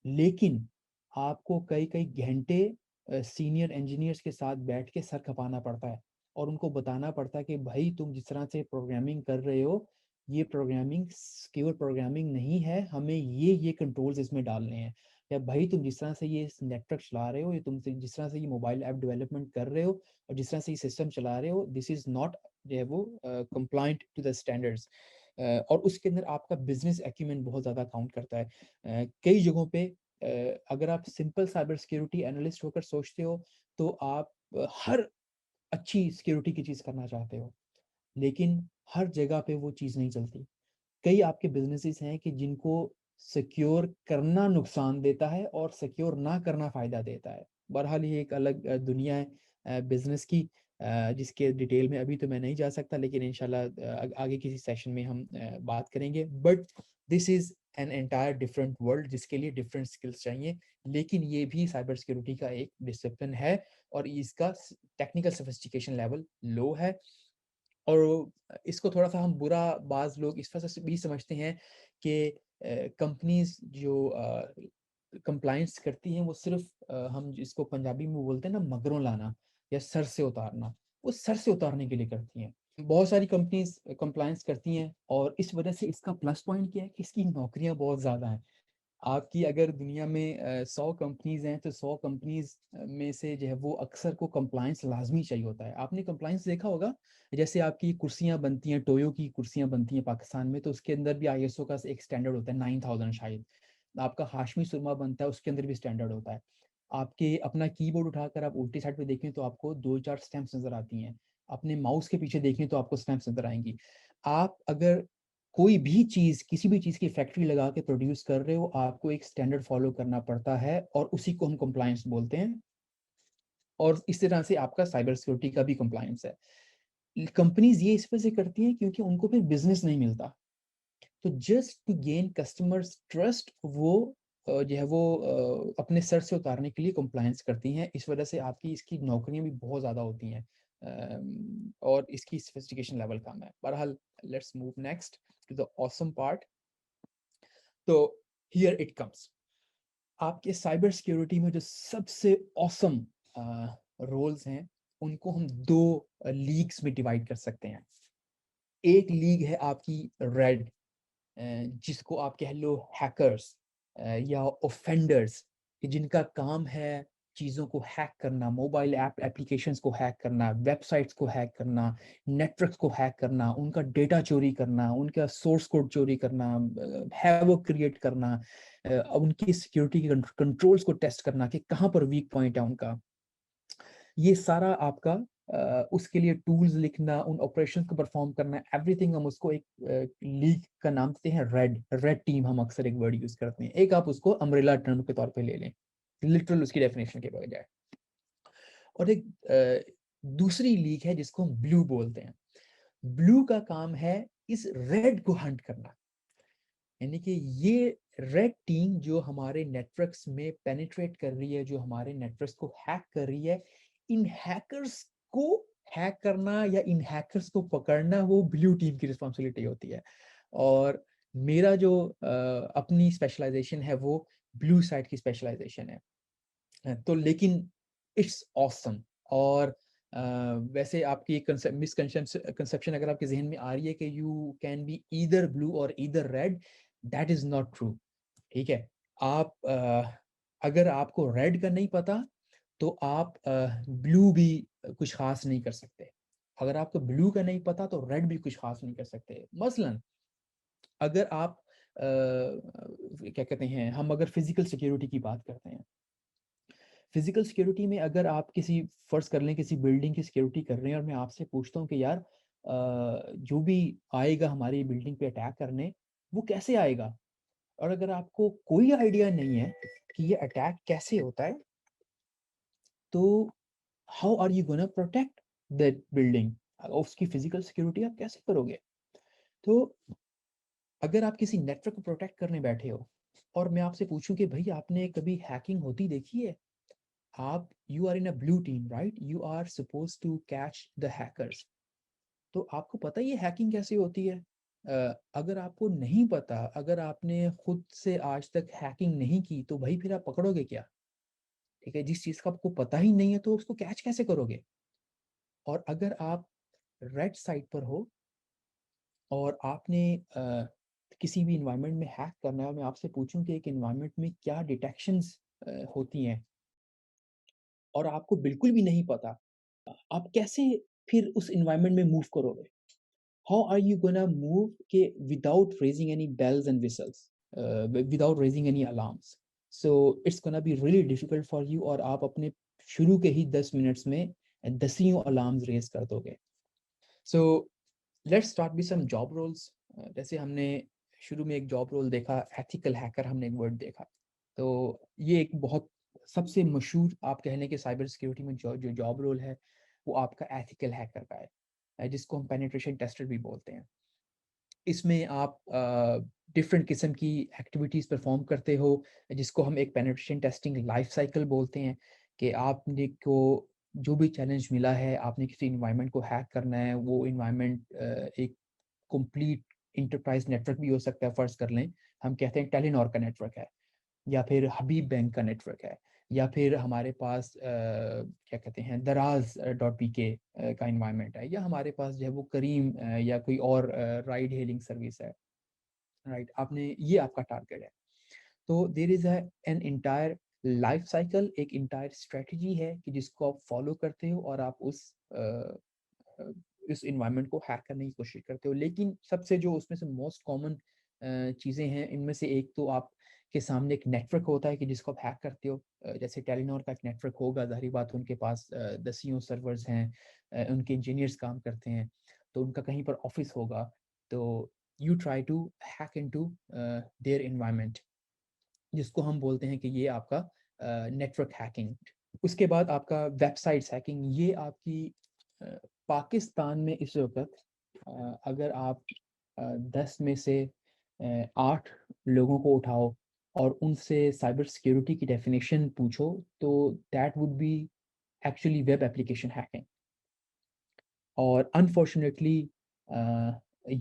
लेकिन आपको कई कई घंटे सीनियर इंजीनियर्स के साथ बैठ के सर खपाना पड़ता है, और उनको बताना पड़ता है कि भाई तुम जिस तरह से प्रोग्रामिंग कर रहे हो, ये प्रोग्रामिंग केवल प्रोग्रामिंग नहीं है, हमें ये कंट्रोल्स इसमें डालने हैं। या भाई तुम जिस तरह से ये नेटवर्क चला रहे हो, ये तुम जिस तरह से ये मोबाइल ऐप डेवलपमेंट कर रहे हो और जिस तरह से ये सिस्टम चला रहे हो, दिस इज़ नॉट जो है वो कंप्लाइंट टू द स्टैंडर्ड्स। और उसके अंदर आपका बिजनेस एक्यूमेंट बहुत ज़्यादा काउंट करता है। कई जगहों पे अगर आप सिंपल साइबर सिक्योरिटी एनालिस्ट होकर सोचते हो तो आप हर अच्छी सिक्योरिटी की चीज़ करना चाहते हो, लेकिन हर जगह पे वो चीज़ नहीं चलती। कई आपके बिज़नेसेस हैं कि जिनको सिक्योर करना नुकसान देता है और सिक्योर ना करना फ़ायदा देता है। बहरहाल ये एक अलग दुनिया है बिज़नेस की, जिसके डिटेल में अभी तो मैं नहीं जा सकता, लेकिन इंशाल्लाह आगे किसी सेशन में हम बात करेंगे। But this is an entire different world जिसके लिए डिफरेंट स्किल्स चाहिए, लेकिन ये भी साइबर सिक्योरिटी का एक डिसिप्लिन है और इसका टेक्निकल सोफिस्टिकेशन लेवल लो है। और इसको थोड़ा-सा हम बुरा बाज़ लोग इस वजह से भी समझते हैं कि कंपनीज़ जो कंप्लायंस करती हैं वो सिर्फ़ हम जिसको पंजाबी में बोलते हैं ना मगरों लाना या सर से उतारना, वो सर से उतारने के लिए करती हैं। बहुत सारी कंपनीज़ कंप्लायंस करती हैं और इस वजह से इसका प्लस पॉइंट क्या है कि इसकी नौकरियाँ बहुत ज़्यादा हैं। आपकी अगर दुनिया में 100 कंपनीज़ हैं, तो 100 कंपनीज़ में से जो है वो अक्सर को कंप्लायंस लाज़मी चाहिए होता है। आपने कंप्लायंस देखा होगा, जैसे आपकी कुर्सियाँ बनती हैं, टोयो की कुर्सियाँ बनती हैं पाकिस्तान में, तो उसके अंदर भी आईएसओ का एक स्टैंडर्ड होता है 9000 शायद। आपका हाशमी सुरमा बनता है, उसके अंदर भी स्टैंडर्ड होता है। आपके अपना कीबोर्ड उठाकर आप उल्टी साइड पे देखें तो आपको 2-4 स्टैम्प्स नज़र आती हैं। अपने माउस के पीछे देखें तो आपको स्टैम्प्स नज़र आएँगी। आप अगर कोई भी चीज़, किसी भी चीज़ की फैक्ट्री लगा के प्रोड्यूस कर रहे हो, आपको एक स्टैंडर्ड फ़ॉलो करना पड़ता है और उसी को हम कंप्लायंस बोलते हैं और इस तरह से आपका साइबर सिक्योरिटी का भी कंप्लायंस है। कंपनीज़ ये इस वजह से करती हैं क्योंकि उनको फिर बिज़नेस नहीं मिलता। तो just to gain customers trust वो जो है वो अपने सर से उतारने के लिए कंप्लायंस करती हैं। इस वजह से आपकी इसकी नौकरियाँ भी बहुत ज़्यादा होती हैं और इसकी सोफिस्टिकेशन लेवल कम है। बहरहाल let's move next to the awesome part. तो हियर इट कम्स। आपके साइबर सिक्योरिटी में जो सबसे ऑसम रोल्स हैं, उनको हम 2 लीग्स में डिवाइड कर सकते हैं। एक लीग है आपकी रेड, जिसको आप कह लो हैकर्स या ऑफेंडर्स, कि जिनका काम है चीज़ों को हैक करना, मोबाइल ऐप एप्लीकेशंस को हैक करना, वेबसाइट्स को हैक करना, नेटवर्क्स को हैक करना, उनका डेटा चोरी करना, उनका सोर्स कोड चोरी करना, हैवॉक क्रिएट करना, उनकी सिक्योरिटी के कंट्रोल्स को टेस्ट करना कि कहाँ पर वीक पॉइंट है उनका। ये सारा आपका उसके लिए टूल्स लिखना, उन ऑपरेशंस को परफॉर्म करना, एवरीथिंग हम उसको एक लीग का नाम देते हैं रेड। रेड टीम हम अक्सर एक वर्ड यूज़ करते हैं। एक आप उसको अम्ब्रेला टर्म के तौर पे ले लें, लिटरल उसकी डेफिनिशन के बजाय। और एक दूसरी लीग है जिसको हम ब्लू बोलते हैं। ब्लू का काम है इस रेड को हंट करना। यानी कि ये रेड टीम जो हमारे नेटवर्क्स में पेनिट्रेट कर रही है, जो हमारे नेटवर्क्स को हैक कर रही है, इन हैकर्स को हैक करना या इन हैकर्स को पकड़ना वो ब्लू टीम की रिस्पॉन्सिबिलिटी होती है। और मेरा जो अपनी स्पेशलाइजेशन है वो ब्लू साइड की स्पेशलाइजेशन है। तो लेकिन इट्स ऑसम। और वैसे आपकी एक मिसकंसेप्शन अगर आपके ज़हन में आ रही है कि you can be either blue और either red, that is not true. ठीक है? आप अगर आपको रेड का नहीं पता, तो आप ब्लू भी कुछ ख़ास नहीं कर सकते। अगर आपको ब्लू का नहीं पता, तो रेड भी कुछ ख़ास नहीं कर सकते। मसलन अगर आप क्या कहते हैं, हम अगर फिज़िकल सिक्योरिटी की बात करते हैं, फिजिकल सिक्योरिटी में अगर आप किसी फ़र्ज़ कर लें किसी बिल्डिंग की सिक्योरिटी कर रहे हैं और मैं आपसे पूछता हूँ कि यार जो भी आएगा हमारी बिल्डिंग पे अटैक करने, वो कैसे आएगा? और अगर आपको कोई आइडिया नहीं है कि ये अटैक कैसे होता है, तो how are you gonna protect that building? उसकी फिजिकल सिक्योरिटी आप कैसे करोगे? तो अगर आप किसी नेटवर्क को प्रोटेक्ट करने बैठे हो और मैं आपसे पूछूँ कि भई आपने कभी हैकिंग होती देखी है? आप you are in a blue team right, you are suppose to catch the hackers. तो आपको पता ही है हैकिंग कैसे होती है। अगर आपको नहीं पता, अगर आपने खुद से आज तक हैकिंग नहीं की, तो भाई फिर आप पकड़ोगे क्या? ठीक है, जिस चीज़ का आपको पता ही नहीं है तो उसको कैच कैसे करोगे? और अगर आप रेड साइड पर हो और आपने किसी भी इन्वायरमेंट में हैक करना है और मैं आपसे पूछूँ कि एक इन्वायरमेंट में क्या डिटेक्शंस होती हैं और आपको बिल्कुल भी नहीं पता, आप कैसे फिर उस एनवायरनमेंट में मूव करोगे? How are you gonna move के without raising any bells and whistles, without raising any alarms? So it's gonna be really difficult for you और आप अपने शुरू के ही 10 मिनट्स में दसियों अलार्म्स रेज़ कर दोगे। So let's start with some job roles. जैसे हमने शुरू में एक जॉब रोल देखा, एथिकल हैकर हमने एक वर्ड देखा। तो ये एक बहुत सबसे मशहूर आप कह लें कि साइबर सिक्योरिटी में जो जो जॉब रोल है, वो आपका एथिकल हैकर का है, जिसको हम पेनिट्रेशन टेस्टर भी बोलते हैं। इसमें आप डिफरेंट किस्म की एक्टिविटीज़ परफॉर्म करते हो, जिसको हम एक पेनिट्रेशन टेस्टिंग लाइफ साइकिल बोलते हैं, कि आपने को जो भी चैलेंज मिला है, आपने किसी इन्वायरमेंट को हैक करना है, वो इन्वायरमेंट एक कंप्लीट एंटरप्राइज नेटवर्क भी हो सकता है, फ़र्ज़ कर लें, हम कहते हैं टेलीनॉर का नेटवर्क है, या फिर हबीब बैंक का नेटवर्क है, या फिर हमारे पास क्या कहते हैं दराज़ डॉट पीके का एनवायरनमेंट है, या हमारे पास जो है वो करीम या कोई और राइड हेलिंग सर्विस है, राइट? आपने ये आपका टारगेट है। तो there is an entire life cycle, एक एंटायर स्ट्रैटेजी है कि जिसको आप फॉलो करते हो और आप अ, इस एनवायरनमेंट को हैक करने की कोशिश करते हो। लेकिन सबसे जो उसमें से मोस्ट कॉमन चीज़ें हैं, इनमें से एक तो आपके सामने एक नेटवर्क होता है कि जिसको आप हैक करते हो। जैसे टेलीनॉर का एक नेटवर्क होगा, ज़ाहिर बात उनके पास दसियों सर्वर्स हैं, उनके इंजीनियर्स काम करते हैं, तो उनका कहीं पर ऑफ़िस होगा, तो you try to hack into their environment, जिसको हम बोलते हैं कि ये आपका नेटवर्क हैकिंग। उसके बाद आपका वेबसाइट्स हैकिंग, ये आपकी अ, पाकिस्तान में इस वक़्त अगर आप 10 में से 8 लोगों को उठाओ और उनसे साइबर सिक्योरिटी की डेफिनिशन पूछो, तो that would be actually web application hacking. और अनफॉर्चुनेटली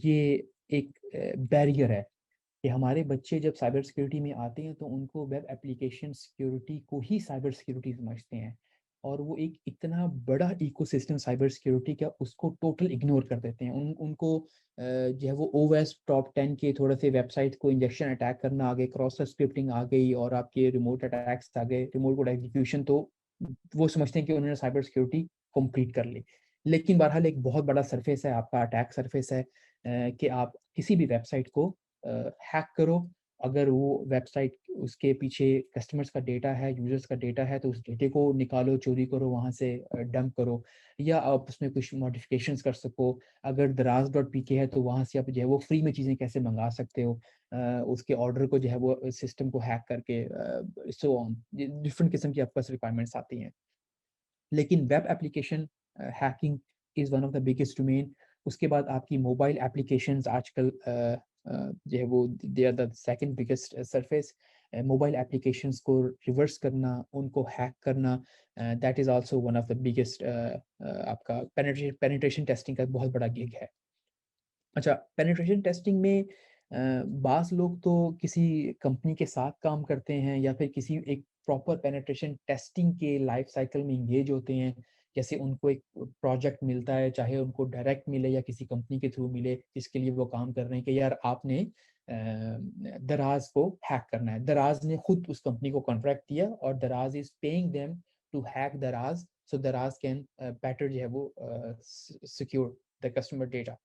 ये एक बैरियर है कि हमारे बच्चे जब साइबर सिक्योरिटी में आते हैं तो उनको वेब एप्लीकेशन सिक्योरिटी को ही साइबर सिक्योरिटी समझते हैं, और वो एक इतना बड़ा इकोसिस्टम साइबर सिक्योरिटी का उसको टोटल इग्नोर कर देते हैं। उनको जो है वो ओएस टॉप 10 के थोड़े से वेबसाइट को इंजेक्शन अटैक करना आ गए, क्रॉस स्क्रिप्टिंग आ गई और आपके रिमोट अटैक्स आ गए, रिमोट कोड एग्जीक्यूशन, तो वो समझते हैं कि उन्होंने साइबर सिक्योरिटी कंप्लीट कर ली। लेकिन बहरहाल एक बहुत बड़ा सरफेस है आपका, अटैक सरफेस है, कि आप किसी भी वेबसाइट को हैक करो। अगर वो वेबसाइट उसके पीछे कस्टमर्स का डेटा है, यूज़र्स का डेटा है, तो उस डेटे को निकालो, चोरी करो, वहाँ से डंप करो, या आप उसमें कुछ मॉडिफ़िकेशंस कर सको। अगर दराज़ डॉट पीके है, तो वहाँ से आप जो है वो फ्री में चीज़ें कैसे मँगा सकते हो, उसके ऑर्डर को जो है वो सिस्टम को हैक करके, सो ऑन। डिफरेंट किस्म की आपके पास रिक्वायरमेंट्स आती हैं। लेकिन web application hacking is one of the biggest domain. उसके बाद आपकी मोबाइल एप्लीकेशंस आजकल जो है वो they are the second biggest surface. Mobile applications को रिवर्स करना, उनको हैक करना, that is also one of the biggest आपका पेनिट्रेशन टेस्टिंग का एक बहुत बड़ा गिग है। अच्छा, पेनिट्रेशन टेस्टिंग में बाज़ लोग तो किसी कंपनी के साथ काम करते हैं या फिर किसी एक प्रॉपर पेनिट्रेशन टेस्टिंग के लाइफ साइकिल में एंगेज होते हैं। जैसे उनको एक प्रोजेक्ट मिलता है, चाहे उनको डायरेक्ट मिले या किसी कंपनी के थ्रू मिले, जिसके लिए वो काम कर रहे हैं कि यार आपने दराज़ को हैक करना है। दराज़ ने खुद उस कंपनी को कॉन्ट्रैक्ट दिया और Daraz is paying them to hack Daraz, so दराज़ कैन बेटर जो है वो सिक्योर द कस्टमर डेटा।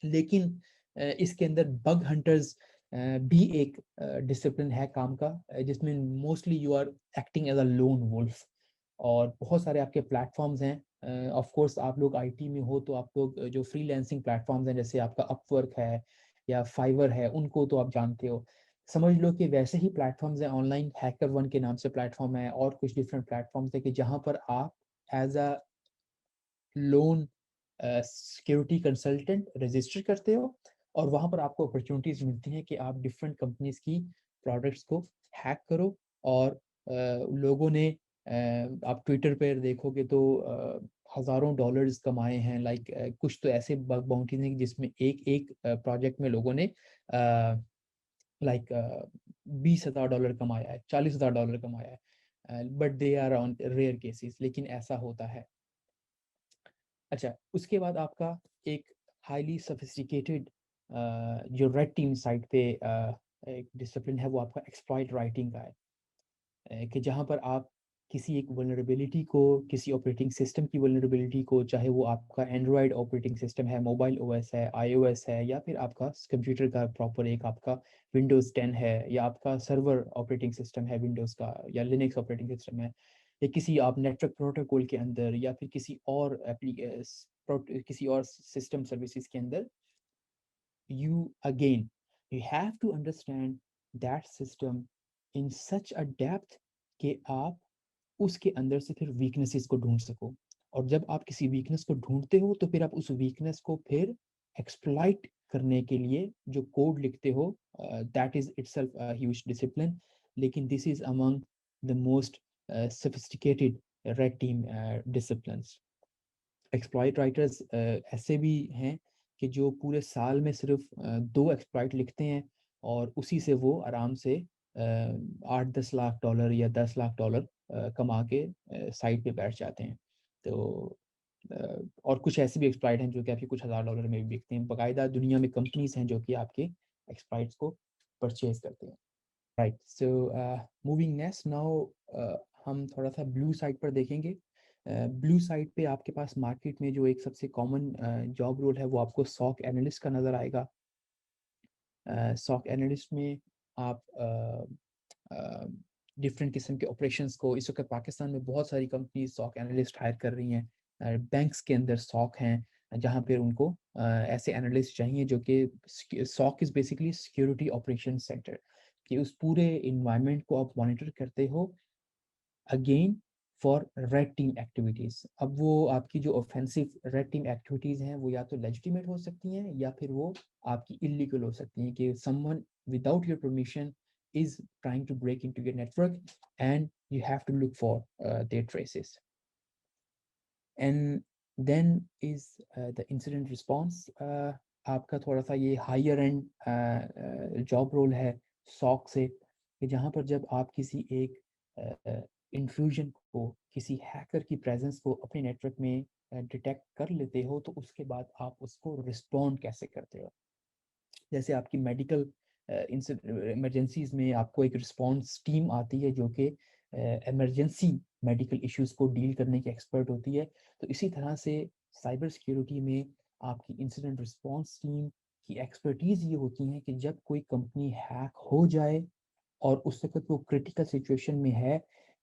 लेकिन इसके अंदर बग हंटर्स भी एक डिसिप्लिन है काम का, जिसमें mostly you are acting as a lone wolf, और बहुत सारे आपके प्लेटफॉर्म्स हैं। ऑफ कोर्स आप लोग आईटी में हो तो आप लोग जो फ्रीलांसिंग प्लेटफॉर्म्स हैं, जैसे आपका अपवर्क है या फाइवर है, उनको तो आप जानते हो। समझ लो कि वैसे ही प्लेटफॉर्म्स हैं, ऑनलाइन हैकर वन के नाम से प्लेटफॉर्म है, और कुछ डिफरेंट प्लेटफॉर्म्स है कि जहाँ पर आप as a lone security consultant register करते हो, और वहाँ पर आपको अपॉर्चुनिटीज़ मिलती हैं कि आप डिफरेंट कंपनीज़ की प्रोडक्ट्स को हैक करो। और लोगों ने आप ट्विटर पर देखोगे तो हज़ारों डॉलर्स कमाए हैं। लाइक कुछ तो ऐसे बग बाउंटीज़ हैं जिसमें एक-एक प्रोजेक्ट में लोगों ने लाइक $20,000 कमाया है, $40,000 कमाया है। But they are on rare cases, लेकिन ऐसा होता है। अच्छा, उसके बाद आपका एक हाइली सोफिस्टिकेटेड जो रेड टीम साइट पे एक डिसिप्लिन है वो आपका एक्सप्लॉइट राइटिंग का है, कि जहाँ पर आप किसी एक वल्नरेबिलिटी को, किसी ऑपरेटिंग सिस्टम की वल्नरेबिलिटी को, चाहे वो आपका एंड्रॉयड ऑपरेटिंग सिस्टम है, मोबाइल ओएस है, आईओएस है, या फिर आपका कंप्यूटर का प्रॉपर एक आपका विंडोज़ 10 है, या आपका सर्वर ऑपरेटिंग सिस्टम है विंडोज़ का, या लिनक्स ऑपरेटिंग सिस्टम है, या किसी आप नेटवर्क प्रोटोकॉल के अंदर, या फिर किसी और किसी और सिस्टम सर्विसेज के अंदर, you again you have to understand that system in such a depth कि आप उसके अंदर से फिर वीकनेसेस को ढूंढ सको, और जब आप किसी वीकनेस को ढूंढते हो तो फिर आप उस वीकनेस को फिर एक्सप्लॉइट करने के लिए जो कोड लिखते हो, that is itself a huge discipline. लेकिन this is among the most sophisticated red team disciplines. Exploit writers ऐसे भी हैं कि जो पूरे साल में सिर्फ 2 एक्सप्लॉइट लिखते हैं, और उसी से वो आराम से 8-10 लाख डॉलर या 10 लाख डॉलर कमा के साइट पे बैठ जाते हैं। तो और कुछ ऐसे भी एक्सप्लॉइट हैं जो कि आपके कुछ हज़ार डॉलर में भी बिकते हैं। बाकायदा दुनिया में कंपनीज हैं जो कि आपके एक्सप्लॉइट्स को परचेज करते हैं। Right, so moving next now, हम थोड़ा सा ब्लू साइड पर देखेंगे। ब्लू साइड पे आपके पास मार्केट में जो एक सबसे कॉमन जॉब रोल है वो आपको सॉक एनालिस्ट का नज़र आएगा। सॉक एनालिस्ट में आप डिफरेंट किस्म के ऑपरेशंस को, इस वक्त पाकिस्तान में बहुत सारी कंपनी सॉक एनालिस्ट हायर कर रही हैं। बैंक्स के अंदर सॉक हैं जहाँ पे उनको ऐसे एनालिस्ट चाहिए जो कि SOC is basically security operation centre, कि उस पूरे इन्वायरमेंट को आप मॉनिटर करते हो again for red team activities. अब वो आपकी जो ऑफेंसिव रेड टीम एक्टिविटीज़ हैं वो या तो लेजिटिमेट हो सकती हैं या फिर वो आपकी इलीगल हो सकती हैं, कि someone without your permission is trying to break into your network and you have to look for their traces. And then is the incident response. आपका थोड़ा सा ये हायर एंड जॉब रोल है सॉक से, कि जहाँ पर जब आप किसी एक इंट्रूजन को, किसी हैकर की प्रेजेंस को अपने नेटवर्क में डिटेक्ट कर लेते हो, तो उसके बाद आप उसको रिस्पॉन्ड कैसे करते हो। जैसे आपकी मेडिकल इमरजेंसीज में आपको एक रिस्पॉन्स टीम आती है जो कि इमरजेंसी मेडिकल इश्यूज को डील करने की एक्सपर्ट होती है। तो इसी तरह से साइबर सिक्योरिटी में आपकी इंसिडेंट रिस्पॉन्स टीम की एक्सपर्टीज ये होती है कि जब कोई कंपनी हैक हो जाए और उस वक्त वो क्रिटिकल सिचुएशन में है,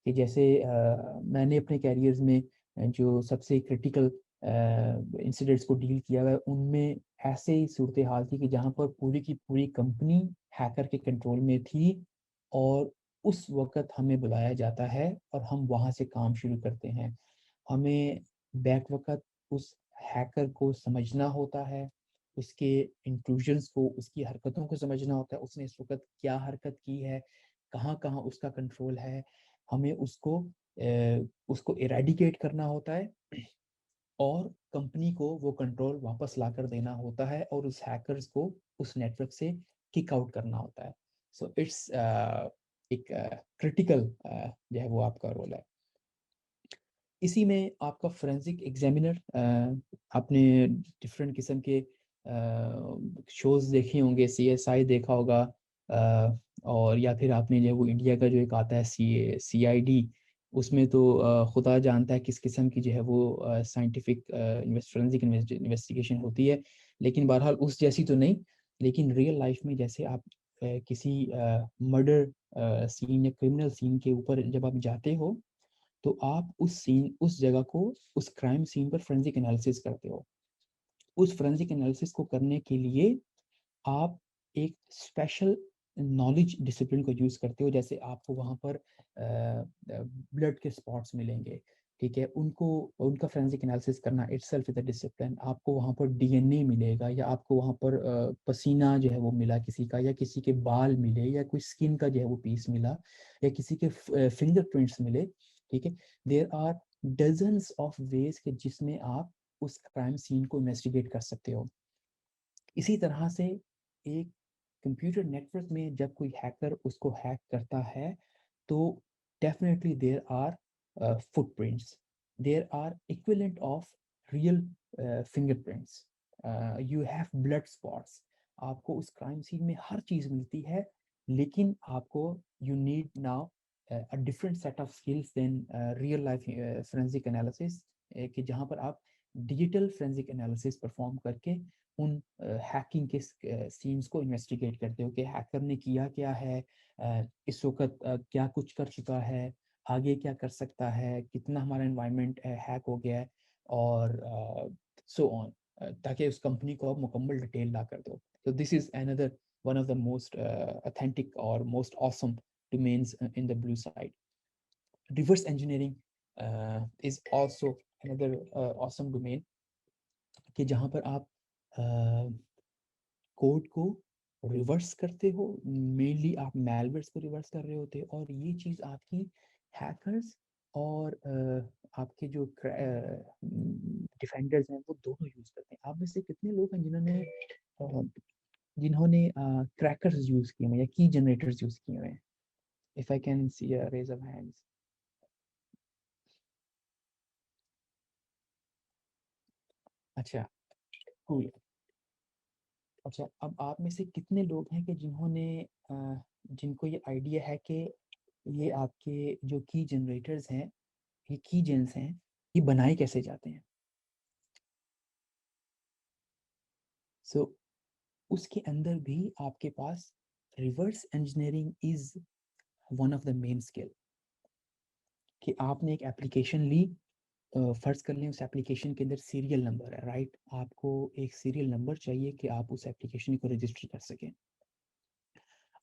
कि जैसे मैंने अपने कैरियर्स में जो सबसे क्रिटिकल इंसिडेंट्स को डील किया हुआ है, उनमें ऐसे ही सूरत हाल थी कि जहाँ पर पूरी की पूरी कंपनी हैकर के कंट्रोल में थी, और उस वक्त हमें बुलाया जाता है और हम वहाँ से काम शुरू करते हैं। हमें बैक वक्त उस हैकर को समझना होता है, उसके इंट्रूजन्स को, उसकी हरकतों को समझना होता है, उसने इस वक्त क्या हरकत की है, कहाँ कहाँ उसका कंट्रोल है। हमें उसको इरेडिकेट करना होता है, और कंपनी को वो कंट्रोल वापस ला कर देना होता है, और उस हैकर्स को उस नेटवर्क से किक आउट करना होता है। सो इट्स एक क्रिटिकल जो है वो आपका रोल है। इसी में आपका फोरेंसिक एग्जामिनर, आपने डिफरेंट किस्म के शोज देखे होंगे, CSI देखा होगा, और या फिर आपने जो है वो इंडिया का जो एक आता है CID, उसमें तो खुदा जानता है किस किस्म की जो है वो साइंटिफिक फोरेंसिक इन्वेस्टिगेशन होती है। लेकिन बहरहाल उस जैसी तो नहीं, लेकिन रियल लाइफ में जैसे आप किसी मर्डर सीन या क्रिमिनल सीन के ऊपर जब आप जाते हो, तो आप उस जगह को, उस क्राइम सीन पर फोरेंसिक एनालिसिस करते हो। उस फोरेंसिक एनालिसिस को करने के लिए आप एक स्पेशल नॉलेज डिसिप्लिन को यूज़ करते हो। जैसे आपको वहाँ पर ब्लड के स्पॉट्स मिलेंगे, ठीक है, उनको उनका फोरेंसिक एनालिसिस करना इटसेल्फ इज अ डिसिप्लिन। आपको वहाँ पर DNA मिलेगा, या आपको वहाँ पर पसीना जो है वो मिला किसी का, या किसी के बाल मिले, या कोई स्किन का जो है वो पीस मिला, या किसी के फिंगरप्रिंट्स मिले, ठीक है। There are dozens of ways के जिसमें आप उस क्राइम सीन को इन्वेस्टिगेट कर सकते हो। इसी तरह से एक कंप्यूटर नेटवर्क में जब कोई हैकर उसको हैक करता है, तो definitely there are footprints, there are equivalent of real fingerprints, you have blood spots. आपको उस क्राइम सीन में हर चीज़ मिलती है, लेकिन आपको you need now a different set of skills than real life forensic analysis, कि जहाँ पर आप डिजिटल फोरेंसिक एनालिसिस परफॉर्म करके उन हैकिंग के सीन्स को इन्वेस्टिगेट करते हो कि हैकर ने किया क्या है, इस वक्त क्या कुछ कर चुका है, आगे क्या कर सकता है, कितना हमारा एनवायरनमेंट हैक हो गया है, और सो ऑन, ताकि उस कंपनी को आप मुकम्मल डिटेल ला कर दो. तो this is another one of the most authentic or most awesome domains in the blue side. Reverse engineering is also another awesome domain, कि जहाँ पर आप कोड को रिवर्स करते हो, मेनली आप मेलवेयर्स को रिवर्स कर रहे होते हो, और ये चीज़ आपकी हैकर्स और आपके जो डिफेंडर्स हैं वो दोनों यूज़ करते हैं. आप में से कितने लोग हैं जिन्होंने क्रैकर्स यूज़ किए हैं या की जनरेटर्स यूज़ किए हुए हैं? If I can see a raise of hands. अच्छा, cool. अच्छा, अब आप में से कितने लोग हैं कि जिनको ये आइडिया है कि ये आपके जो की जनरेटर्स हैं, ये की जेन्स हैं, ये बनाए कैसे जाते हैं? सो उसके अंदर भी आपके पास reverse engineering is one of the main skill, कि आपने एक एप्लीकेशन ली, फर्ज कर लें उस एप्लीकेशन के अंदर सीरियल नंबर है, राइट? आपको एक सीरियल नंबर चाहिए कि आप उस एप्लीकेशन को रजिस्टर कर सकें.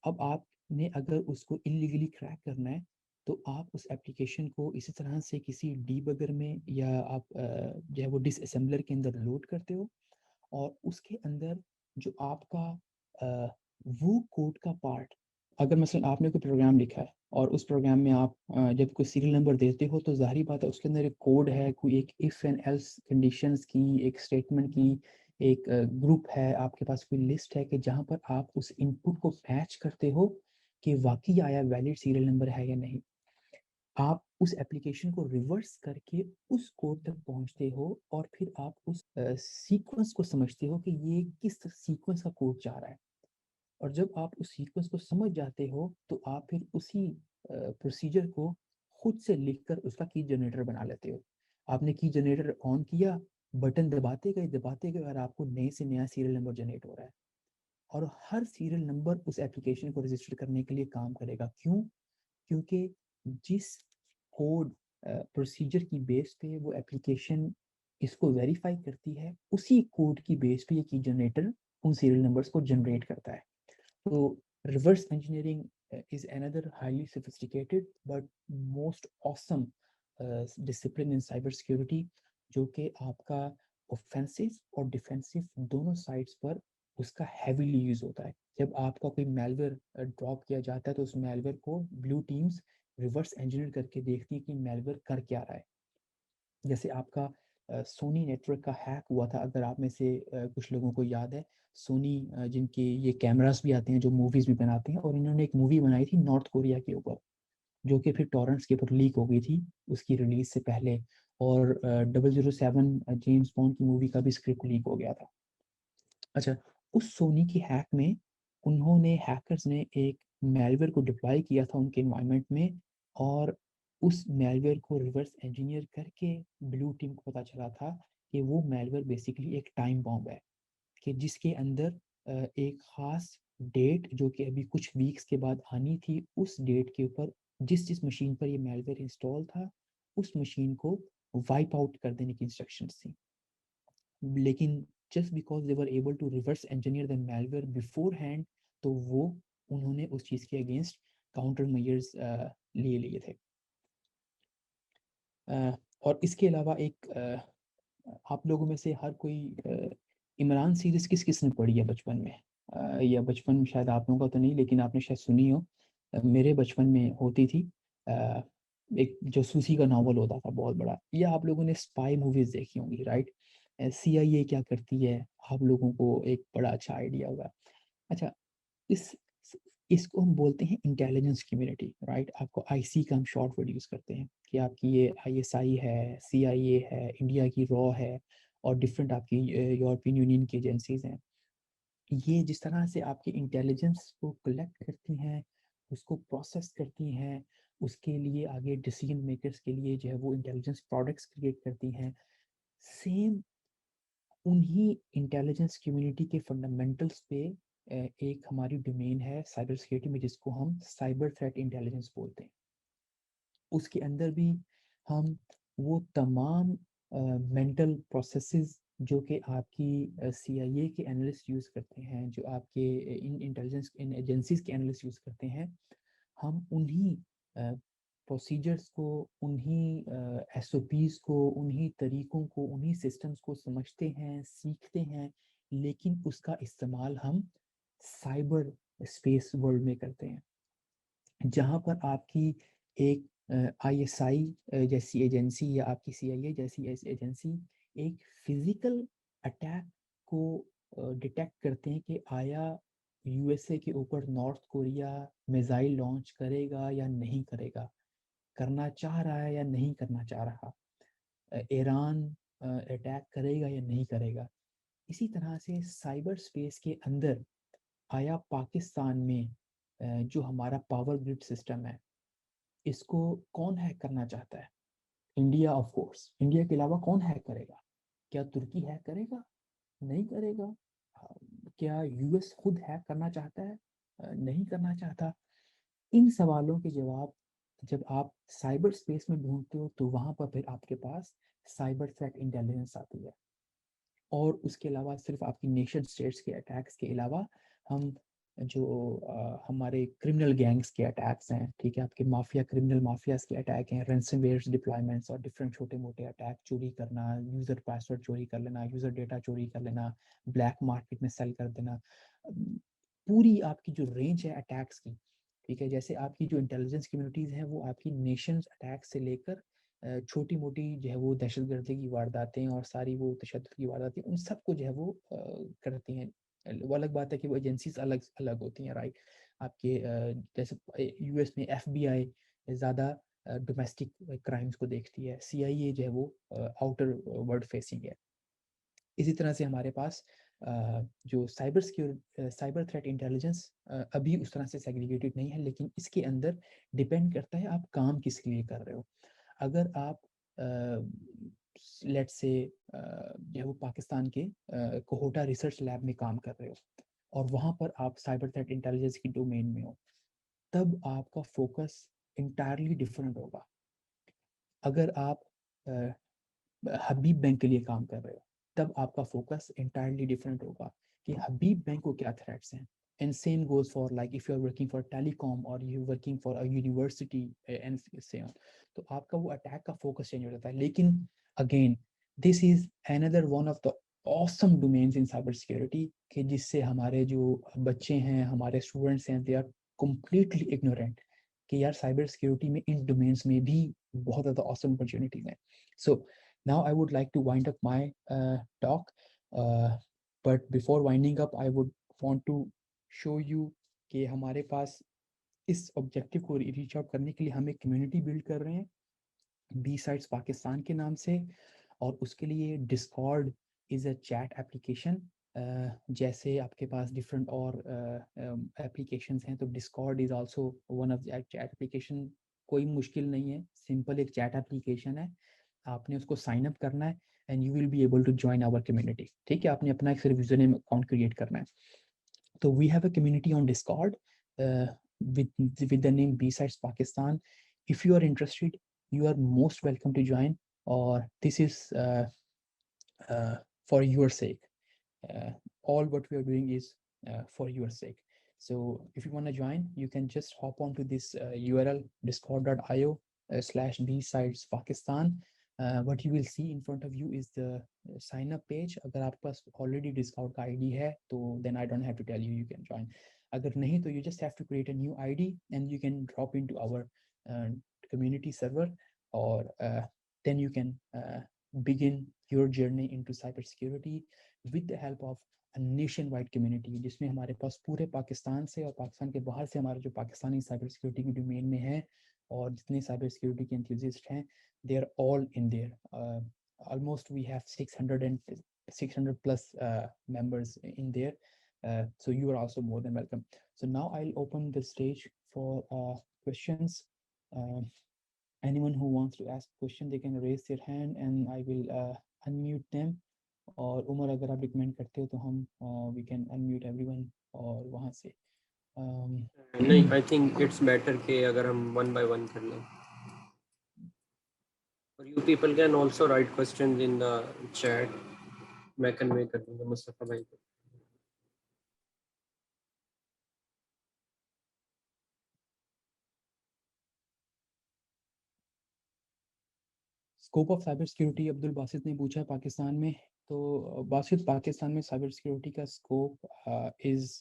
अब आपने अगर उसको इलीगली क्रैक करना है, तो आप उस एप्लीकेशन को इसी तरह से किसी डीबगर में या आप जो है वो डिसअसेंबलर के अंदर लोड करते हो, और उसके अंदर जो आपका वो कोड का पार्ट, अगर मसलन आपने कोई प्रोग्राम लिखा है और उस प्रोग्राम में आप जब कोई सीरियल नंबर देते हो, तो जाहिर बात है उसके अंदर एक कोड है, कोई एक इफ़ एंड एल्स कंडीशंस की एक स्टेटमेंट की एक ग्रुप है, आपके पास कोई लिस्ट है, कि जहाँ पर आप उस इनपुट को मैच करते हो कि वाकई आया वैलिड सीरियल नंबर है या नहीं. आप उस एप्लीकेशन को रिवर्स करके उस कोड तक पहुंचते हो, और फिर आप उस सीक्वेंस को समझते हो कि ये किस सीक्वेंस का कोड जा रहा है. और जब आप उस सीक्वेंस को समझ जाते हो, तो आप फिर उसी प्रोसीजर को खुद से लिखकर उसका की जनरेटर बना लेते हो. आपने की जनरेटर ऑन किया, बटन दबाते गए, और आपको नए से नया सीरियल नंबर जनरेट हो रहा है. और हर सीरियल नंबर उस एप्लीकेशन को रजिस्टर करने के लिए काम करेगा. क्यों? क्योंकि जिस कोड प्रोसीजर की बेस पे वो एप्लीकेशन इसको वेरीफाई करती है, उसी कोड की बेस पे ये की जनरेटर उन सीरियल नंबर्स को जनरेट करता है. तो reverse engineering is another highly sophisticated but most awesome discipline in cyber security, जो कि आपका ऑफेंसिव और डिफेंसिव दोनों साइड्स पर उसका हैवीली यूज होता है. जब आपका कोई मेलवेयर ड्रॉप किया जाता है, तो उस मेलवेयर को ब्लू टीम्स रिवर्स इंजीनियर करके देखती है कि मेलवेयर कर क्या रहा है. जैसे आपका सोनी नेटवर्क का हैक हुआ था, अगर आप में से कुछ लोगों को याद है. सोनी जिनके ये कैमरास भी आते हैं, जो मूवीज भी बनाते हैं, और इन्होंने एक मूवी बनाई थी नॉर्थ कोरिया के ऊपर, जो कि फिर टॉरेंट्स के ऊपर लीक हो गई थी उसकी रिलीज से पहले. और 007 जेम्स बॉन्ड की मूवी का भी स्क्रिप्ट लीक हो गया था. अच्छा, उस सोनी की हैक में उन्होंने हैकर्स ने एक मेलवेयर को डिप्लॉय किया था उनके एनवायरनमेंट में, और उस मेलवेयर को रिवर्स इंजीनियर करके ब्लू टीम को पता चला था कि वो मेलवेयर बेसिकली एक टाइम बॉम्ब है, कि जिसके अंदर एक खास डेट, जो कि अभी कुछ वीक्स के बाद आनी थी, उस डेट के ऊपर जिस जिस मशीन पर ये मेलवेयर इंस्टॉल था, उस मशीन को वाइप आउट कर देने की इंस्ट्रक्शंस थी. लेकिन just because they were able to reverse engineer the malware beforehand, तो वो उन्होंने उस चीज़ के अगेंस्ट काउंटर मेजर्स लिए लिए थे. और इसके अलावा एक आप लोगों में से हर कोई इमरान सीरीज किस किस ने पढ़ी है बचपन में? या बचपन में शायद आप लोगों का तो नहीं, लेकिन आपने शायद सुनी हो. मेरे बचपन में होती थी. अ, एक जासूसी का नावल होता था बहुत बड़ा, या आप लोगों ने स्पाई मूवीज देखी होंगी, राइट? CIA क्या करती है, आप लोगों को एक बड़ा अच्छा आइडिया होगा. अच्छा, इस इसको हम बोलते हैं इंटेलिजेंस कम्युनिटी, राइट? आपको IC का हम शॉर्ट वर्ड यूज़ करते हैं, कि आपकी ये ISI है, CIA है, इंडिया की रॉ है, और डिफरेंट आपकी यूरोपियन यूनियन की एजेंसीज हैं. ये जिस तरह से आपके इंटेलिजेंस को कलेक्ट करती हैं, उसको प्रोसेस करती हैं, उसके लिए आगे डिसीजन मेकर्स के लिए जो है वो इंटेलिजेंस प्रोडक्ट्स क्रिएट करती हैं, सेम उन्हीं इंटेलिजेंस कम्युनिटी के फंडामेंटल्स पे एक हमारी डोमेन है साइबर सिक्योरिटी में, जिसको हम साइबर थ्रेट इंटेलिजेंस बोलते हैं। उसके अंदर भी हम वो तमाम मेंटल प्रोसेसेस जो कि आपकी CIA के एनालिस्ट यूज़ करते हैं, जो आपके इन इंटेलिजेंस इन एजेंसीज के एनालिस्ट यूज़ करते हैं, हम उन्हीं प्रोसीजर्स को, उन्हीं SOPs को, उन्हीं तरीकों को, उन्हीं सिस्टम्स को समझते हैं, सीखते हैं, लेकिन उसका इस्तेमाल हम साइबर स्पेस वर्ल्ड में करते हैं, जहाँ पर आपकी एक ISI जैसी एजेंसी या आपकी CIA जैसी एजेंसी एक फिजिकल अटैक को डिटेक्ट करते हैं कि आया USA के ऊपर नॉर्थ कोरिया मिसाइल लॉन्च करेगा या नहीं करेगा, करना चाह रहा है या नहीं करना चाह रहा, ईरान अटैक करेगा या नहीं करेगा। इसी तरह से साइबर स्पेस के अंदर आया पाकिस्तान में जो हमारा पावर ग्रिड सिस्टम है, इसको कौन हैक करना चाहता है? India, of course. इंडिया के अलावा कौन हैक करेगा? क्या तुर्की हैक करेगा? नहीं करेगा। क्या US खुद हैक करना चाहता है? नहीं करना चाहता। इन सवालों के जवाब जब आप साइबर स्पेस में ढूंढते हो तो वहां पर फिर आपके पास साइबर थ्रेट इंटेलिजेंस आती है। और उसके अलावा सिर्फ आपकी नेशन स्टेट्स के अटैक्स के अलावा हम जो हमारे क्रिमिनल गैंग्स के अटैक्स हैं, ठीक है, आपके माफिया क्रिमिनल माफियाज के अटैक हैं, रैंसमवेयर्स डिप्लॉयमेंट्स और डिफरेंट छोटे मोटे अटैक, चोरी करना, यूज़र पासवर्ड चोरी कर लेना, यूज़र डेटा चोरी कर लेना, ब्लैक मार्केट में सेल कर देना, पूरी आपकी जो रेंज है अटैक्स की, ठीक है, जैसे आपकी जो इंटेलिजेंस कम्युनिटीज़ हैं वो आपकी नेशंस अटैक से लेकर छोटी मोटी जो है वो दहशतगर्दी की वारदातें और सारी वो तशद्दुद की वारदातें, उन सबको जो है वो करती हैं। वो अलग बात है कि वो एजेंसीज अलग अलग होती हैं, राइट। आपके जैसे US में FBI ज़्यादा डोमेस्टिक क्राइम्स को देखती है, CIA जो है वो आउटर वर्ल्ड फेसिंग है। इसी तरह से हमारे पास जो साइबर थ्रेट इंटेलिजेंस अभी उस तरह से सेग्रीगेटेड नहीं है, लेकिन इसके अंदर डिपेंड करता है आप काम किस लिए कर रहे हो। अगर आप लेट्स से जो है वो पाकिस्तान के कोहोटा रिसर्च लैब में काम कर रहे हो और वहाँ पर आप साइबर थ्रेट इंटेलिजेंस की डोमेन में हो, तब आपका फोकस इंटायरली डिफरेंट होगा। अगर आप हबीब बैंक के लिए काम कर रहे हो, तब आपका फोकस इंटायरली डिफरेंट होगा कि हबीब बैंक को क्या थ्रेट्स हैं। And same goes for like if you are working for telecom और you working for a university and so on, तो आपका वो अटैक का फोकस चेंज हो जाता है। लेकिन again this is another one of the awesome domains in cyber security कि जिससे हमारे जो बच्चे हैं, हमारे स्टूडेंट्स हैं, दे आर completely ignorant कि यार साइबर सिक्योरिटी में इन डोमेन्स में भी बहुत ज़्यादा ऑसम अपॉर्चुनिटीज हैं। सो now I would like to wind up my talk, but before winding up I would want to show you कि हमारे पास इस ऑब्जेक्टिव को रीच आउट करने के लिए हम एक कम्युनिटी बिल्ड कर रहे हैं बी साइड्स पाकिस्तान के नाम से। और उसके लिए Discord is a chat application. जैसे आपके पास डिफरेंट और एप्लीकेशंस हैं, तो Discord is also one of the chat application. कोई मुश्किल नहीं है, सिंपल एक चैट एप्लीकेशन है, आपने उसको साइन अप करना है and you will be able to join our community. ठीक है, आपने अपना एक सिर्फ यूजर नेम अकाउंट क्रिएट करना है। तो we have a community on Discord with the name B-Sides Pakistan. If you are interested, you are most welcome to join, or this is for your sake. uh, all what we are doing is for your sake. So if you want to join, you can just hop onto this URL discord.io slash bsides Pakistan. What you will see in front of you is the sign up page. अगर आपके पास already Discord का ID है तो then I don't have to tell you, you can join. अगर नहीं तो you just have to create a new ID and you can drop into our uh, community server, or then you can begin your journey into cybersecurity with the help of a nation wide community, जिसमें हमारे पास पूरे पाकिस्तान से और पाकिस्तान के बाहर से हमारे जो पाकिस्तानी साइबर सिक्योरिटी की डोमेन में है और जितने साइबर सिक्योरिटी के एंथुसियास्ट हैं, they are all in there. Almost we have 600 plus members in there. So you are also more than welcome. So now I'll open the stage for questions. Uh, Anyone who wants to ask question, they can raise their hand and I will unmute them. और उमर अगर आप recommend करते हो तो हम we can unmute everyone और वहाँ से नहीं, I think it's better कि अगर हम one by one कर लें. Or you people can also write questions in the chat. मैं convey कर दूँगा मुस्तफा भाई को. Scope of cyber security Abdul Basit ने पूछा पाकिस्तान में। तो बासित, पाकिस्तान में साइबर सिक्योरिटी का scope is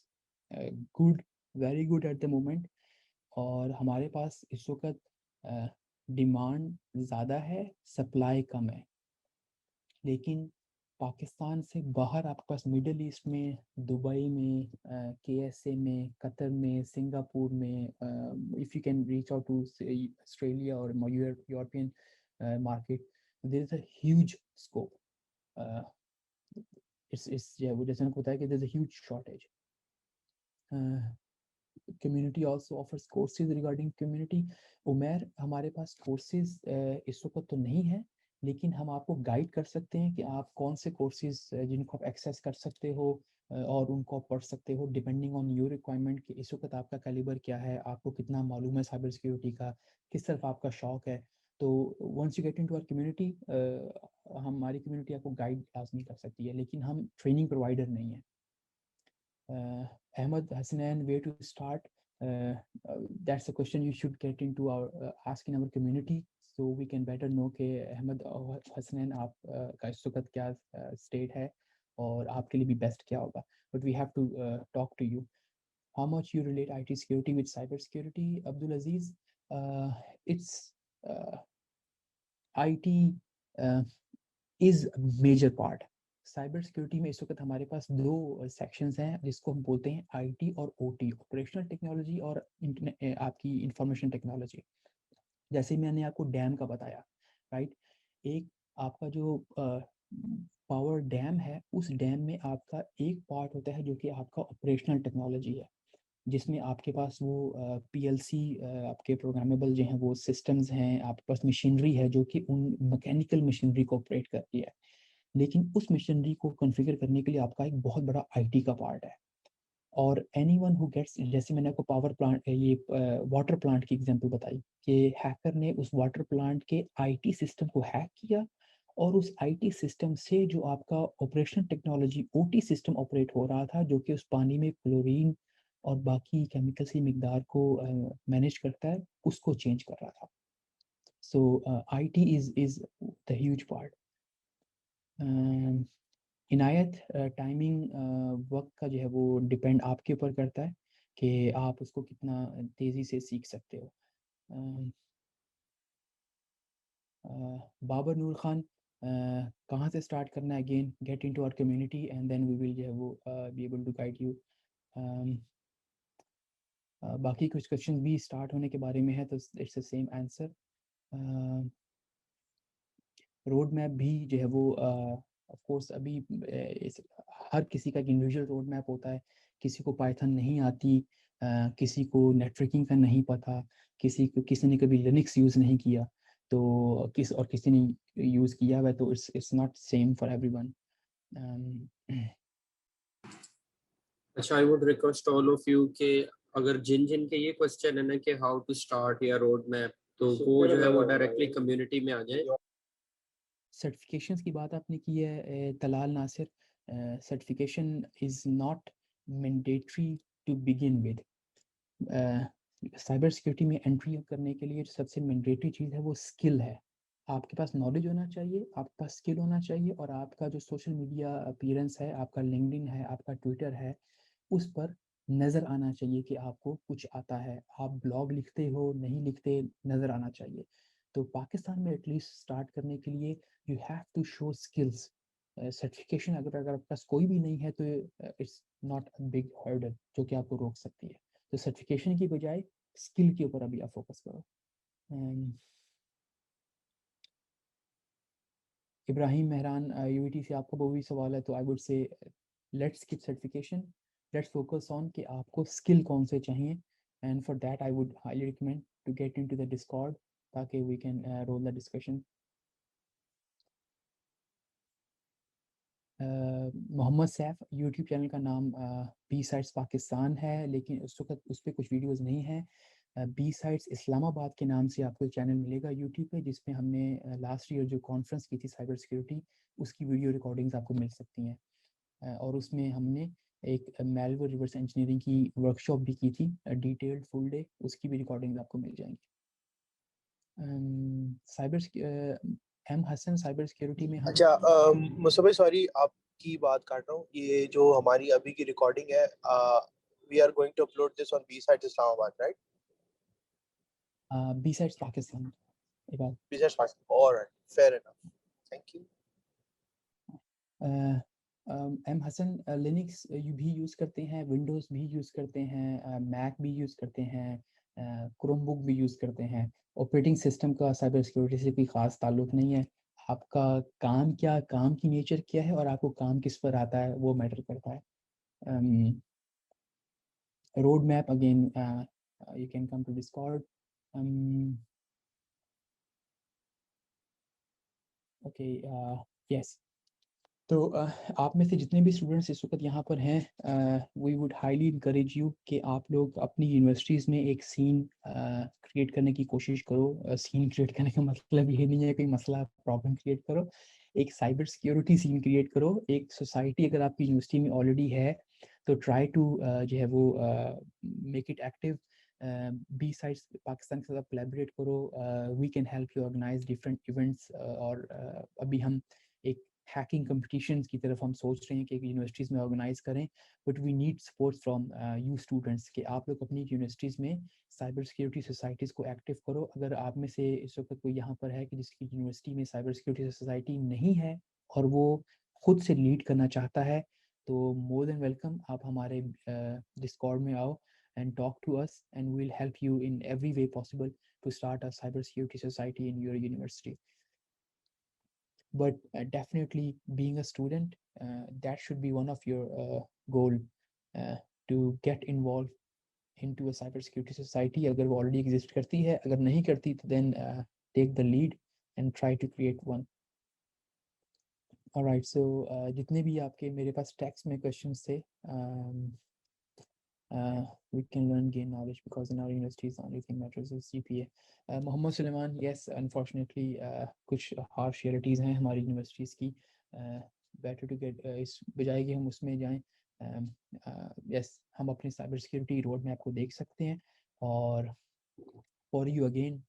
good, very good at the moment. और हमारे पास इस वक्त डिमांड ज़्यादा है, सप्लाई कम है। लेकिन पाकिस्तान से बाहर आपके पास मिडल ईस्ट में, दुबई में, KSA में, कतर में, सिंगापुर में, if you can reach out to Australia और European market, there is a huge scope. It's वो जैसे मैंने बताया कि there is a huge shortage. Community also offers courses regarding community. Umair, हमारे पास कोर्सेज इस वक्त तो नहीं है, लेकिन हम आपको गाइड कर सकते हैं कि आप कौन से कोर्सेज जिनको आप एक्सेस कर सकते हो और उनको आप पढ़ सकते हो डिपेंडिंग ऑन योर रिक्वायरमेंट कि इस वक्त आपका कैलिबर क्या है, आपको कितना मालूम है साइबर सिक्योरिटी का, किस तरफ आपका शौक है। तो once you get into our community, हमारी कम्युनिटी आपको गाइड लाजमी कर सकती है, लेकिन हम ट्रेनिंग प्रोवाइडर नहीं है। Ahmed Hassanan, where to start? That's a question you should get into our ask in our community, so we can better know कि अहमद हसनैन आप का इस वक्त क्या स्टेट है और आपके लिए भी बेस्ट क्या होगा. But we have to talk to you. How much you relate IT security with cyber security, Abdul Aziz? It's IT is a major part. Cyber security में इस वक्त हमारे पास दो सेक्शंस हैं जिसको हम बोलते हैं आईटी और ओटी, ऑपरेशनल टेक्नोलॉजी और आपकी इंफॉर्मेशन टेक्नोलॉजी। जैसे मैंने आपको डैम का बताया, राइट, एक आपका जो पावर डैम है, उस डैम में आपका एक पार्ट होता है जो कि आपका ऑपरेशनल टेक्नोलॉजी है, जिसमें आपके पास वो PLC, आपके प्रोग्रामेबल जो हैं वो सिस्टम्स हैं, आपके पास मशीनरी है जो कि उन मैकेनिकल मशीनरी को ऑपरेट करती है। लेकिन उस मशीनरी को कॉन्फ़िगर करने के लिए आपका एक बहुत बड़ा आईटी का पार्ट है। और एनीवन हु गेट्स, जैसे मैंने आपको पावर प्लांट, ये वाटर प्लांट की एग्जांपल बताई कि हैकर ने उस वाटर प्लांट के आईटी सिस्टम को हैक किया और उस आईटी सिस्टम से जो आपका operational technology OT system operate हो रहा था, जो कि उस पानी में क्लोरीन और बाकी केमिकल्स की मिकदार को मैनेज करता है, उसको चेंज कर रहा था। So IT is the huge part. Inayat, timing वक्त का जो है वो डिपेंड आपके ऊपर करता है कि आप उसको कितना तेज़ी से सीख सकते हो। बाबर नूर खान, कहाँ से स्टार्ट करना है? Again get into our community and then we will जो है वो be able to guide you. बाकी कुछ क्वेश्चन भी स्टार्ट होने के बारे में है तो it's the same answer. Road map भी जो है वो ऑफ कोर्स अभी हर किसी का एक इंडिविजुअल रोड मैप होता है। किसी को पाइथन नहीं आती, किसी को नेटवर्किंग का नहीं पता, किसी ने कभी लिनक्स यूज़ नहीं किया, तो किसी ने यूज़ किया हुआ है, तो it's not same for everyone. अच्छा, I would request all of you कि अगर जिन जिन के ये क्वेश्चन है ना कि हाउ टू स्टार्ट या रोड मैप, तो वो जो है वो डायरेक्टली कम्युनिटी में आ जाए। सर्टिफिकेशंस की बात आपने की है Talal Nasir, certification is not mandatory to begin with. Cyber security में एंट्री करने के लिए सबसे मैंडेटरी चीज़ है वो स्किल है। आपके पास नॉलेज होना चाहिए, आपके पास स्किल होना चाहिए, और आपका जो सोशल मीडिया अपीयरेंस है, आपका लिंक्डइन है, आपका ट्विटर है, उस पर नज़र आना चाहिए कि आपको कुछ आता है। आप ब्लॉग लिखते हो, नहीं लिखते, नज़र आना चाहिए। तो पाकिस्तान में एटलीस्ट स्टार्ट करने के लिए you have to show skills. Certification अगर अगर आपके पास कोई भी नहीं है तो it's not a big hurdle जो कि आपको रोक सकती है। तो सर्टिफिकेशन की बजाय स्किल के ऊपर अभी आप फोकस करो। इब्राहिम मेहरान, यूईटी से आपका वो भी सवाल है, तो I would say let's skip certification, let's focus on कि आपको स्किल कौन से चाहिए, and for that I would highly recommend to get into the Discord ताकि we can roll the discussion. Mohammad Saif YouTube channel का नाम बी साइड्स पाकिस्तान है, लेकिन उस वक्त उस पर कुछ वीडियोस नहीं है। बी साइड्स इस्लामाबाद के नाम से आपको चैनल मिलेगा यूट्यूब पे, जिसमें हमने लास्ट ईयर जो कॉन्फ्रेंस की थी साइबर सिक्योरिटी, उसकी वीडियो रिकॉर्डिंग्स आपको मिल सकती हैं। और उसमें हमने एक मेलवेयर रिवर्स इंजीनियरिंग की वर्कशॉप भी की थी, डिटेल्ड फुल डे, उसकी भी रिकॉर्डिंग आपको मिल जाएंगी। Cyber M Hasan cyber security में हम अच्छा, मुस्तफा भाई सॉरी आपकी बात काट रहा हूँ। ये जो हमारी अभी की रिकॉर्डिंग है, we are going to upload this on B side Islamabad, right? B sides Pakistan एक बात। B side Pakistan, alright, fair enough, thank you. M Hasan Linux भी यूज़ करते हैं, विंडोज़ भी यूज़ करते हैं, मैक भी यूज़ करते हैं, क्रोमबुक भी यूज़ करते हैं। ऑपरेटिंग सिस्टम का साइबर सिक्योरिटी से कोई ख़ास ताल्लुक नहीं है। आपका काम क्या, काम की नेचर क्या है, और आपको काम किस पर आता है, वो मैटर करता है। Road map again, you can come to Discord. Okay, yes. तो आप में से जितने भी स्टूडेंट्स इस वक्त यहाँ पर हैं, we would highly encourage you कि आप लोग अपनी यूनिवर्सिटीज़ में एक सीन क्रिएट करने की कोशिश करो। सीन क्रिएट करने का मतलब ये नहीं है कोई मसला प्रॉब्लम क्रिएट करो, एक साइबर सिक्योरिटी सीन क्रिएट करो। एक सोसाइटी अगर आपकी यूनिवर्सिटी में ऑलरेडी है तो ट्राई टू जो है वो make it active. B sides Pakistan के साथ कोलैबोरेट करो, we can help you organise different events. और अभी हम एक हैकिंग कंपटीशंस की तरफ हम सोच रहे हैं कि यूनिवर्सिटीज़ में ऑर्गेनाइज करें, but we need support from you students कि आप लोग अपनी यूनिवर्सिटीज़ में साइबर सिक्योरिटी सोसाइटीज़ को एक्टिव करो। अगर आप में से इस वक्त कोई यहाँ पर है कि जिसकी यूनिवर्सिटी में साइबर सिक्योरिटी सोसाइटी नहीं है और वो खुद से लीड करना चाहता है, तो मोर देन वेलकम, आप हमारे डिस्कॉर्ड में आओ and talk to us, and we'll help you in every way possible to start a cybersecurity society in your university. But definitely being a student, that should be one of your goal, to get involved into a cybersecurity society. अगर वो already exist करती है, अगर नहीं करती तो then take the lead and try to create one. Alright, so जितने भी आपके मेरे पास text में questions थे, we can learn, gain knowledge, because in our universities the only thing matters is GPA. Mohammad Suleman, yes, unfortunately कुछ harsh realities हैं हमारी universities की, better to get इस बजाय कि हम उसमें जाएं, yes, हम अपनी cyber security road map को देख सकते हैं। और for you again,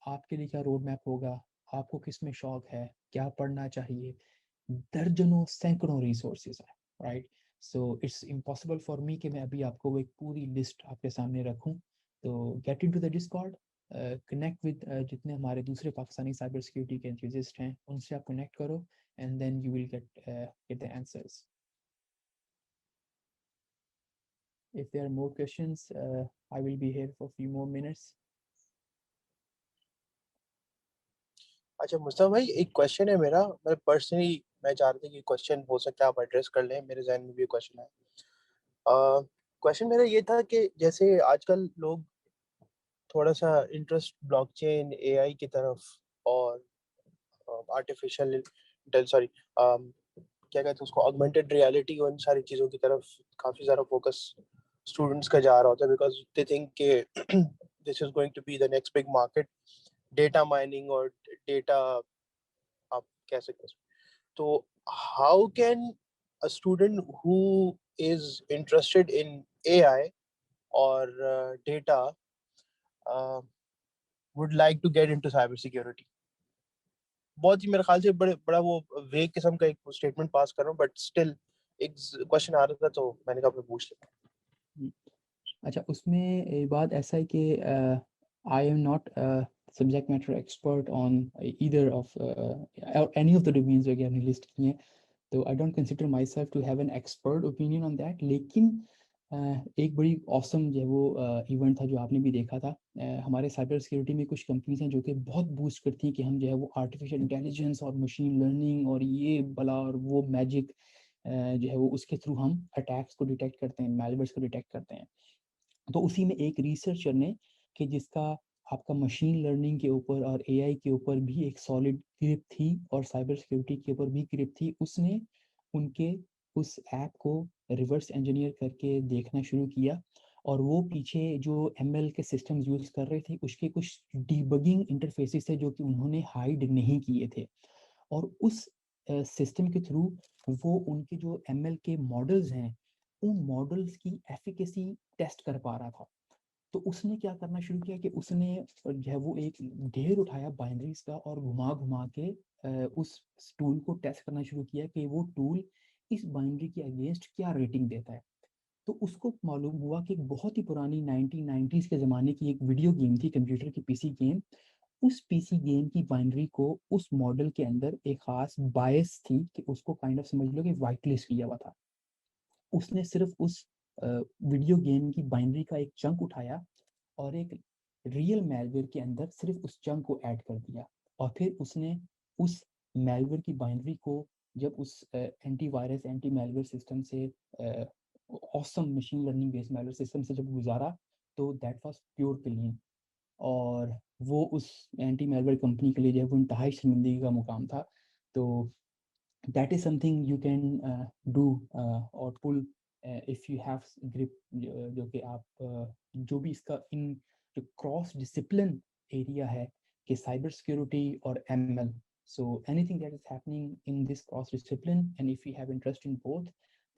आपके लिए क्या रोड मैप होगा, आपको किस में शौक है, क्या पढ़ना चाहिए, दर्जनों सैकड़ों रिसोर्सेज हैं, right. So it's impossible for me कि मैं अभी आपको एक पूरी लिस्ट आपके सामने रखूं। तो get into the Discord, connect with जितने हमारे दूसरे पाकिस्तानी साइबर सिक्योरिटी के एंथुसियास्ट हैं, उनसे आप कनेक्ट करो, and then you will get the answers. If there are more questions, I will be here for a few more minutes. अच्छा मुस्तफा भाई, एक क्वेश्चन है मेरा। मैं पर्सनली मैं चाह रहा था कि क्वेश्चन हो सकता है आप एड्रेस कर लें, मेरे जहन में भी क्वेश्चन है। क्वेश्चन मेरा ये था कि जैसे आजकल लोग थोड़ा सा इंटरेस्ट ब्लॉकचेन, एआई की तरफ और आर्टिफिशियल सॉरी क्या कहते हैं उसको, ऑगमेंटेड रियलिटी, और इन सारी चीज़ों की तरफ काफ़ी ज़्यादा फोकस स्टूडेंट्स का जा रहा होता है, बिकॉज दे थिंक के this is going to be the next big market, data mining और डेटा, आप कह सकते हैं। तो how can a student who is interested in AI और data would like to get into cyber security? बहुत ही मेरे ख्याल से बड़ा वो वेग किस्म का एक स्टेटमेंट पास कर रहा हूँ, बट स्टिल एक क्वेश्चन आ रहा था तो मैंने कहा मैं पूछ लेता। अच्छा, उसमें एक बात ऐसा है कि I am not subject matter expert on either of और एनी ऑफ द डोमेन्स जो कि आपने लिस्ट किए हैं, तो I don't consider myself to have an expert opinion on that. लेकिन एक बड़ी ऑसम जो है वो इवेंट था जो आपने भी देखा था। हमारे साइबर सिक्योरिटी में कुछ कंपनीज हैं जो कि बहुत बूस्ट करती हैं कि हम जो है वो आर्टिफिशियल इंटेलिजेंस और मशीन लर्निंग और ये बला और वो मैजिक जो है वो उसके थ्रू हम अटैक्स को डिटेक्ट करते हैं, मैलवेयर्स को डिटेक्ट करते हैं। तो उसी में एक रिसर्चर ने कि जिसका आपका मशीन लर्निंग के ऊपर और एआई के ऊपर भी एक सॉलिड ग्रिप थी और साइबर सिक्योरिटी के ऊपर भी ग्रिप थी, उसने उनके उस ऐप को रिवर्स इंजीनियर करके देखना शुरू किया और वो पीछे जो एमएल के सिस्टम्स यूज़ कर रहे थे उसके कुछ डिबगिंग इंटरफेसेस थे जो कि उन्होंने हाइड नहीं किए थे, और उस सिस्टम के थ्रू वो उनके जो एमएल के मॉडल्स हैं उन मॉडल्स की एफिकेसी टेस्ट कर पा रहा था। तो उसने क्या करना शुरू किया कि उसने जो है वो एक ढेर उठाया बाइनरीज का और घुमा घुमा के उस टूल को टेस्ट करना शुरू किया कि वो टूल इस बाइनरी के अगेंस्ट क्या रेटिंग देता है। तो उसको मालूम हुआ कि एक बहुत ही पुरानी 1990s के ज़माने की एक वीडियो गेम थी, कंप्यूटर की पीसी गेम। उस पीसी गेम की बाइनरी को उस मॉडल के अंदर एक खास बायस थी कि उसको काइंड ऑफ समझ लो कि वाइट लिस्ट किया हुआ था। उसने सिर्फ उस वीडियो गेम की बाइनरी का एक चंक उठाया और एक रियल मैलवेयर के अंदर सिर्फ उस चंक को ऐड कर दिया, और फिर उसने उस मैलवेयर की बाइनरी को जब उस एंटीवायरस एंटी मैलवेयर सिस्टम से awesome machine learning based malware system से जब गुजारा, तो दैट वाज प्योर क्लीन। और वो उस एंटी मैलवेयर कंपनी के लिए जो है वो इंतहाई शर्मिंदगी का मुकाम था। तो that is something you can do or pull if you have grip, जो कि आप जो भी इसका इन जो क्रॉस डिसिप्लिन एरिया है कि साइबर सिक्योरिटी और ML, so anything that is happening in this cross discipline and if you have interest in both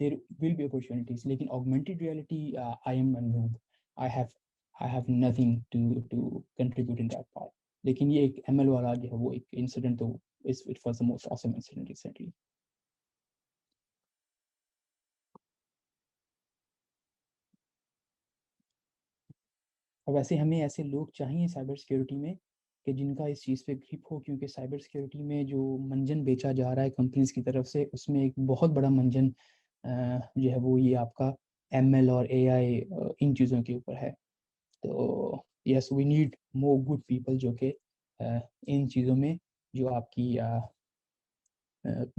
there will be opportunities. लेकिन augmented reality I am a noob, I have I have nothing to contribute in that part। लेकिन ये एक ML वाला जो है वो एक incident, तो it was the most awesome incident recently। और वैसे हमें ऐसे लोग चाहिए साइबर सिक्योरिटी में कि जिनका इस चीज़ पे ग्रिप हो, क्योंकि साइबर सिक्योरिटी में जो मंजन बेचा जा रहा है कंपनीज की तरफ से उसमें एक बहुत बड़ा मंजन जो है वो ये आपका एमएल और एआई इन चीज़ों के ऊपर है। तो yes we need more good people जो कि इन चीज़ों में जो आपकी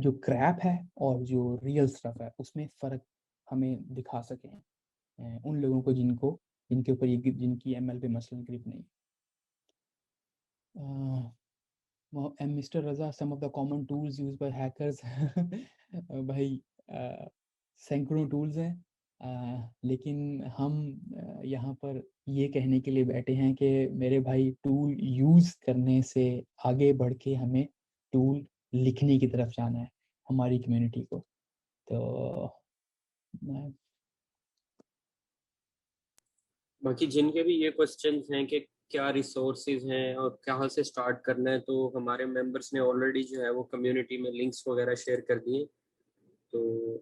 जो क्रैप है और जो रियल स्टफ है उसमें फ़र्क हमें दिखा सकें उन लोगों को जिनके ऊपर ये जिनकी एमएल पे मसलन ग्रिप नहीं। And Mr. Raza, some of the common tools used by hackers भाई सैकड़ों टूल्स हैं, लेकिन हम यहाँ पर ये कहने के लिए बैठे हैं कि मेरे भाई टूल यूज़ करने से आगे बढ़ के हमें टूल लिखने की तरफ जाना है हमारी कम्युनिटी को। तो बाकी जिनके भी ये क्वेश्चंस हैं कि क्या रिसोर्सेज हैं और कहाँ से स्टार्ट करना है, तो हमारे मेंबर्स ने ऑलरेडी जो है वो कम्युनिटी में लिंक्स वगैरह शेयर कर दिए। तो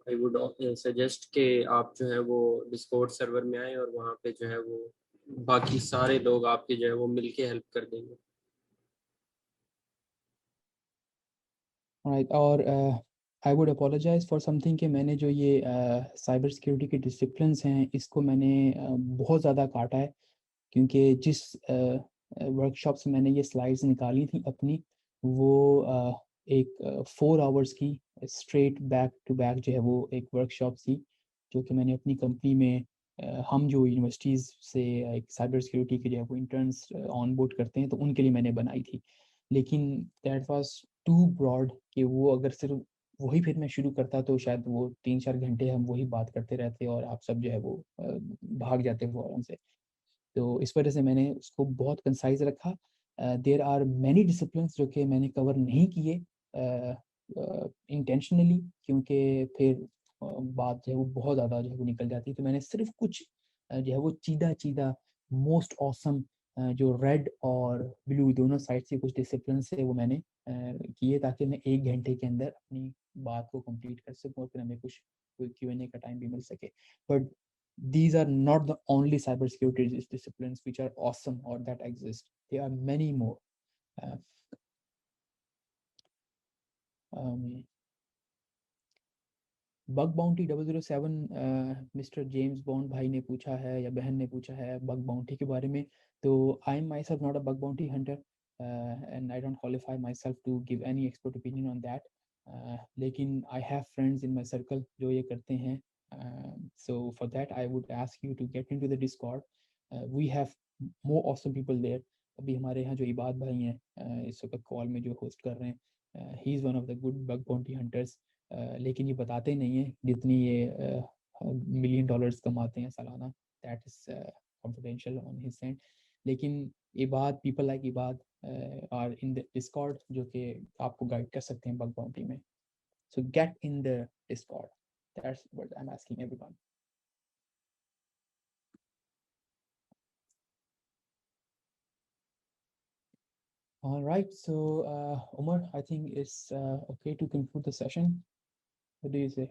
आई वुड सजेस्ट कि आप जो है वो डिस्कॉर्ड सर्वर में आए और वहाँ पे जो है वो बाकी सारे लोग आपके जो है वो मिलके हेल्प कर देंगे। राइट। और I would apologise for something कि मैंने जो ये साइबर सिक्योरिटी के डिसिप्लिन्स हैं इसको मैंने बहुत ज़्यादा काटा है, क्योंकि जिस वर्कशॉप से मैंने ये स्लाइड्स निकाली थी अपनी, वो एक 4 आवर्स की स्ट्रेट बैक टू बैक जो है वो एक वर्कशॉप थी जो कि मैंने अपनी कंपनी में हम जो यूनिवर्सिटीज़ से एक साइबर सिक्योरिटी के जो है वो इंटर्न्स ऑन बोर्ड करते हैं तो उनके लिए मैंने बनाई थी। लेकिन दैट वाज टू ब्रॉड कि वो अगर सिर्फ वही फिर मैं शुरू करता तो शायद वो 3-4 घंटे हम वही बात करते रहते और आप सब जो है वो भाग जाते फ़ौरन से। तो इस वजह से मैंने उसको बहुत कंसाइज रखा। देयर आर मैनी डिसिप्लिन्स जो कि मैंने कवर नहीं किए इंटेंशनली, क्योंकि फिर बात जो है वो बहुत ज़्यादा जो है वो निकल जाती है। तो मैंने सिर्फ कुछ जो है वो चीदा चीदा मोस्ट ऑसम जो रेड और ब्लू दोनों साइड से कुछ डिसिप्लिन से वो मैंने किए ताकि मैं 1 घंटे के अंदर अपनी बात को कंप्लीट कर सकूँ और फिर हमें कुछ Q&A का टाइम भी मिल सके। But these are not the only cybersecurity disciplines which are awesome or that exist. There are many more. Uh, bug bounty 007 mister James bond भाई ने पूछा है या बहन ने पूछा है बग बाउंटी के बारे में। तो I am myself not a bug bounty hunter and I don't qualify myself to give any expert opinion on that. लेकिन I have friends in my circle जो ये करते हैं. So for that I would ask you to get into the Discord. We have more awesome people there. अभी हमारे यहाँ जो इबाद भाई हैं इस वक्त कॉल में जो होस्ट कर रहे हैं, he is one of the good bug bounty hunters. लेकिन ये बताते नहीं हैं जितनी ये $1 million कमाते हैं सालाना. That is confidential on his end. लेकिन Ibad, people like Ibad are in the Discord जो कि आपको गाइड कर सकते हैं बग बाउंटी में. So get in the Discord. That's what I'm asking everyone. All right, so Umar, I think it's okay to conclude the session. What do you say?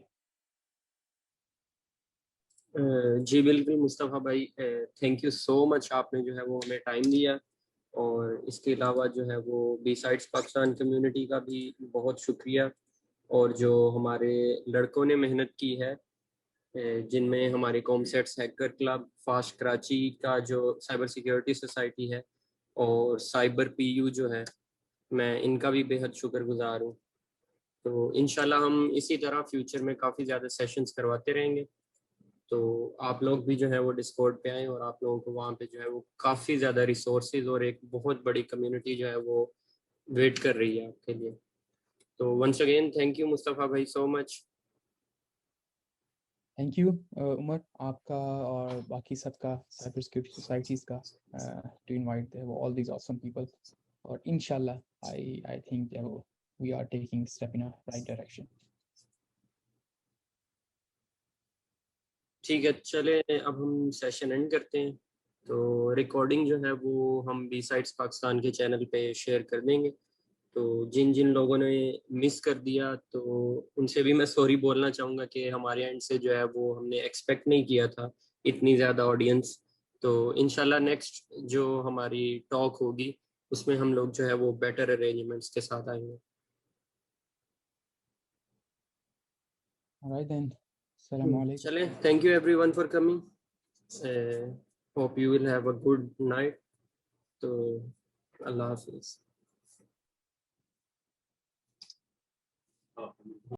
जी बिल्कुल मुस्तफ़ा भाई, thank you so much, आपने जो है वो हमें time दिया. और इसके अलावा जो है वो बी साइड्स पाकिस्तान कम्युनिटी का भी बहुत शुक्रिया. और जो हमारे लड़कों ने मेहनत की है, जिनमें हमारे COMSATS hacker club, fast Karachi का जो साइबर सिक्योरिटी सोसाइटी है, और साइबर पीयू जो है, मैं इनका भी बेहद शुक्रगुजार हूँ. तो इंशाल्लाह हम इसी तरह फ्यूचर में काफ़ी ज़्यादा सेशंस करवाते रहेंगे. तो आप लोग भी जो है वो डिस्कॉर्ड पे आएँ, और आप लोगों को वहाँ पे जो है वो काफ़ी ज़्यादा रिसोर्सेज और एक बहुत बड़ी कम्युनिटी जो है वो वेट कर रही है आपके लिए. तो once again thank you Mustafa भाई so much. Thank you, Umar, आपका और बाकी सबका साइबर सिक्योरिटी सोसाइटीज़ का to invite all these awesome people. और इंशाल्लाह I think we are taking step in a right direction. ठीक है, चले अब हम सेशन एंड करते हैं. तो रिकॉर्डिंग जो है वो हम बी साइड्स पाकिस्तान के चैनल पे शेयर कर देंगे. तो जिन जिन लोगों ने मिस कर दिया तो उनसे भी मैं सॉरी बोलना चाहूँगा कि हमारे एंड से जो है वो हमने एक्सपेक्ट नहीं किया था इतनी ज़्यादा ऑडियंस. तो इंशाल्लाह नेक्स्ट जो हमारी टॉक होगी उसमें हम लोग जो है वो बेटर अरेंजमेंट्स के साथ आएंगे. All right then. Assalamu alaikum. चलें, thank you everyone for coming. Hope you will have a good night. तो अल्लाह हाफिज़.